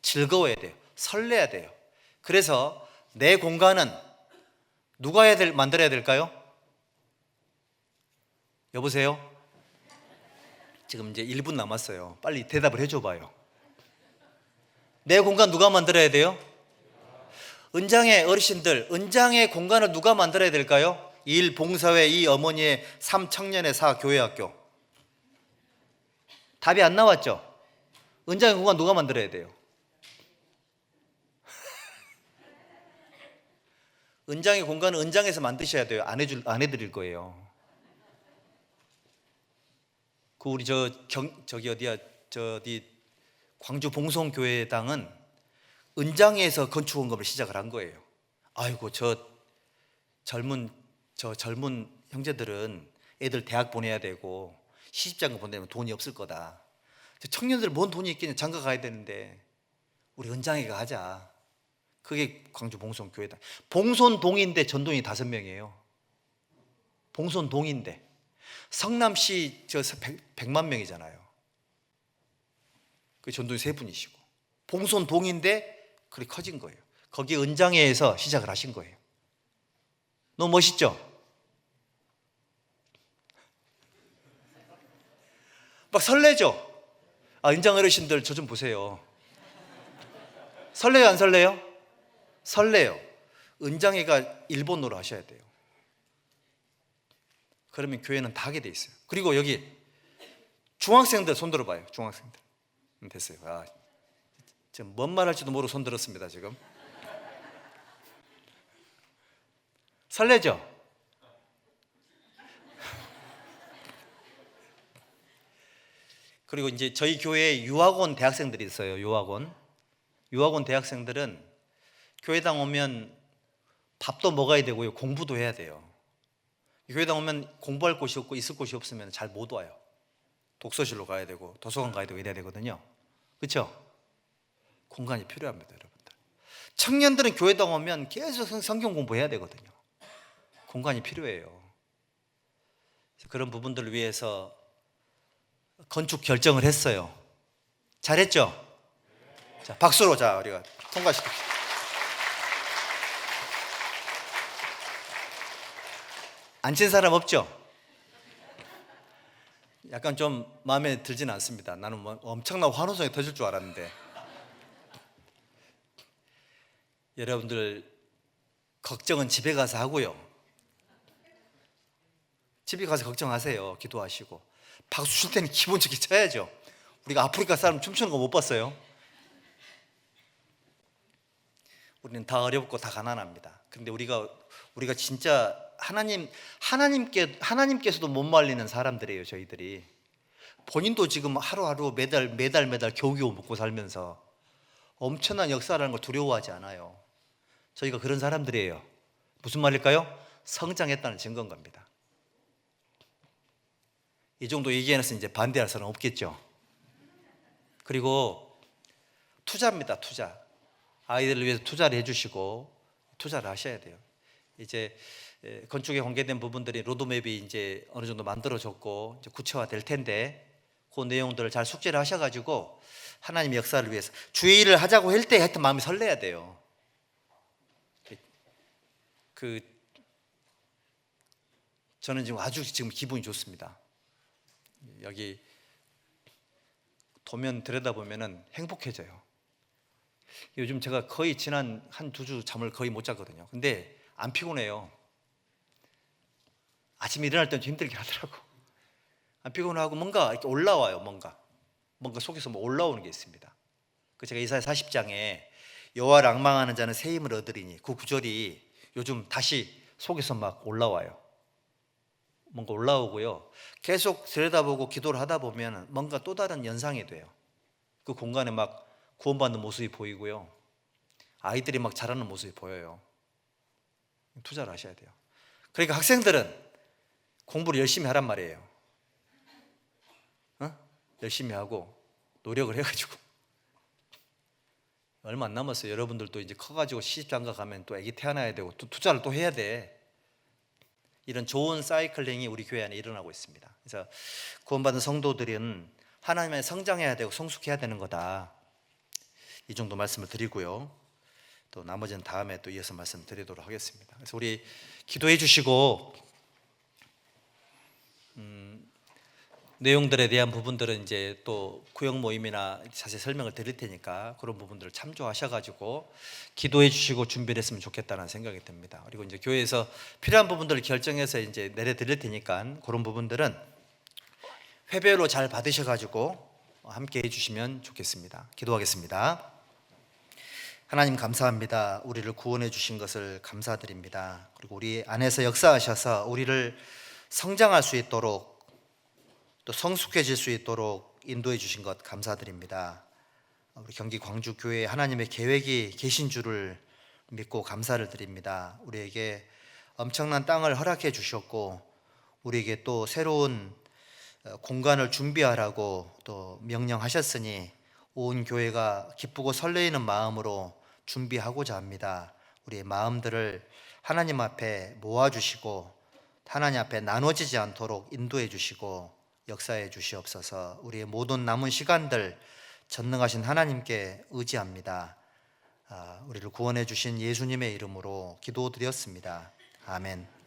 Speaker 2: 즐거워야 돼요. 설레야 돼요. 그래서 내 공간은 누가 만들어야 될까요? 여보세요? 지금 이제 1분 남았어요. 빨리 대답을 해줘 봐요. 내 공간 누가 만들어야 돼요? 은장의 어르신들, 은장의 공간을 누가 만들어야 될까요? 1. 봉사회, 2. 어머니의 3. 청년의 4. 교회학교. 답이 안 나왔죠? 은장의 공간 누가 만들어야 돼요? 은장의 공간은 은장에서 만드셔야 돼요. 안 해드릴 거예요. 그 우리 저기 어디야? 광주 봉송교회당은 은장에서 건축 원금을 시작을 한 거예요. 아이고 저 젊은 형제들은 애들 대학 보내야 되고 시집장가 보내면 돈이 없을 거다. 청년들 뭔 돈이 있겠냐, 장가 가야 되는데 우리 은장에가 하자. 그게 광주 봉송교회당. 봉손동인데 전동이 5명이에요. 봉손동인데 성남시 100만 명이잖아요. 그 전동이 3분이시고 봉손동인데 그렇게 커진 거예요. 거기 은장회에서 시작을 하신 거예요. 너무 멋있죠? 막 설레죠? 은장 어르신들 저 좀 보세요. 설레요 안 설레요? 설레요. 은장회가 일본어로 하셔야 돼요. 그러면 교회는 다 하게 돼 있어요. 그리고 여기 중학생들 손 들어봐요. 중학생들. 됐어요. 지금 뭔 말 할지도 모르고 손 들었습니다. 지금 설레죠? 그리고 이제 저희 교회에 유학원 대학생들이 있어요. 유학원 대학생들은 교회당 오면 밥도 먹어야 되고요, 공부도 해야 돼요. 교회당 오면 공부할 곳이 없고 있을 곳이 없으면 잘 못 와요. 독서실로 가야 되고 도서관 가야 되고 이래야 되거든요. 그렇죠? 공간이 필요합니다, 여러분들. 청년들은 교회당 오면 계속 성경 공부해야 되거든요. 공간이 필요해요. 그런 부분들을 위해서 건축 결정을 했어요. 잘했죠? 자, 박수로 우리가 통과시킵시다. 안 친 사람 없죠? 약간 좀 마음에 들지는 않습니다. 나는 뭐 엄청난 환호성이 터질 줄 알았는데. 여러분들 걱정은 집에 가서 하고요. 집에 가서 걱정하세요. 기도하시고. 박수 칠 때는 기본적인 쳐야죠. 우리가 아프리카 사람 춤추는 거 못 봤어요? 우리는 다 어렵고 다 가난합니다. 그런데 우리가 진짜 하나님께서도 못 말리는 사람들이에요. 저희들이 본인도 지금 하루하루 매달 겨우겨우 먹고 살면서 엄청난 역사라는 걸 두려워하지 않아요. 저희가 그런 사람들이에요. 무슨 말일까요? 성장했다는 증거인 겁니다. 이 정도 얘기해서 이제 반대할 사람 없겠죠. 그리고 투자입니다. 투자. 아이들을 위해서 투자를 해주시고 투자를 하셔야 돼요. 이제 건축에 공개된 부분들이 로드맵이 이제 어느 정도 만들어졌고 이제 구체화될 텐데 그 내용들을 잘 숙지를 하셔가지고 하나님의 역사를 위해서 주의를 하자고 할 때 하여튼 마음이 설레야 돼요. 저는 지금 아주 기분이 좋습니다. 여기 도면 들여다보면은 행복해져요. 요즘 제가 거의 지난 한 2주 잠을 거의 못 잤거든요. 근데 안 피곤해요. 아침에 일어날 때는 좀 힘들긴 하더라고. 안 피곤하고 뭔가 이렇게 올라와요. 뭔가 속에서 뭐 올라오는 게 있습니다. 그 제가 이사야 40장에 여호와를 앙망하는 자는 새 힘을 얻으리니 그 구절이 요즘 다시 속에서 막 올라와요. 뭔가 올라오고요. 계속 들여다보고 기도를 하다 보면 뭔가 또 다른 연상이 돼요. 그 공간에 막 구원받는 모습이 보이고요. 아이들이 막 자라는 모습이 보여요. 투자를 하셔야 돼요. 그러니까 학생들은 공부를 열심히 하란 말이에요. 열심히 하고 노력을 해가지고 얼마 안 남았어요. 여러분들도 이제 커가지고 시집장가 가면 또 아기 태어나야 되고 또 투자를 또 해야 돼. 이런 좋은 사이클링이 우리 교회 안에 일어나고 있습니다. 그래서 구원받은 성도들은 하나님의 성장해야 되고 성숙해야 되는 거다. 이 정도 말씀을 드리고요. 또 나머지는 다음에 또 이어서 말씀드리도록 하겠습니다. 그래서 우리 기도해 주시고 내용들에 대한 부분들은 이제 또 구역 모임이나 자세히 설명을 드릴 테니까 그런 부분들을 참조하셔가지고 기도해 주시고 준비를 했으면 좋겠다는 생각이 듭니다. 그리고 이제 교회에서 필요한 부분들을 결정해서 이제 내려드릴 테니까 그런 부분들은 회별로 잘 받으셔가지고 함께 해주시면 좋겠습니다. 기도하겠습니다. 하나님 감사합니다. 우리를 구원해 주신 것을 감사드립니다. 그리고 우리 안에서 역사하셔서 우리를 성장할 수 있도록 또 성숙해질 수 있도록 인도해 주신 것 감사드립니다. 우리 경기 광주교회에 하나님의 계획이 계신 줄을 믿고 감사를 드립니다. 우리에게 엄청난 땅을 허락해 주셨고 우리에게 또 새로운 공간을 준비하라고 또 명령하셨으니 온 교회가 기쁘고 설레이는 마음으로 준비하고자 합니다. 우리의 마음들을 하나님 앞에 모아주시고 하나님 앞에 나눠지지 않도록 인도해 주시고 역사해 주시옵소서. 우리의 모든 남은 시간들 전능하신 하나님께 의지합니다. 우리를 구원해 주신 예수님의 이름으로 기도드렸습니다. 아멘.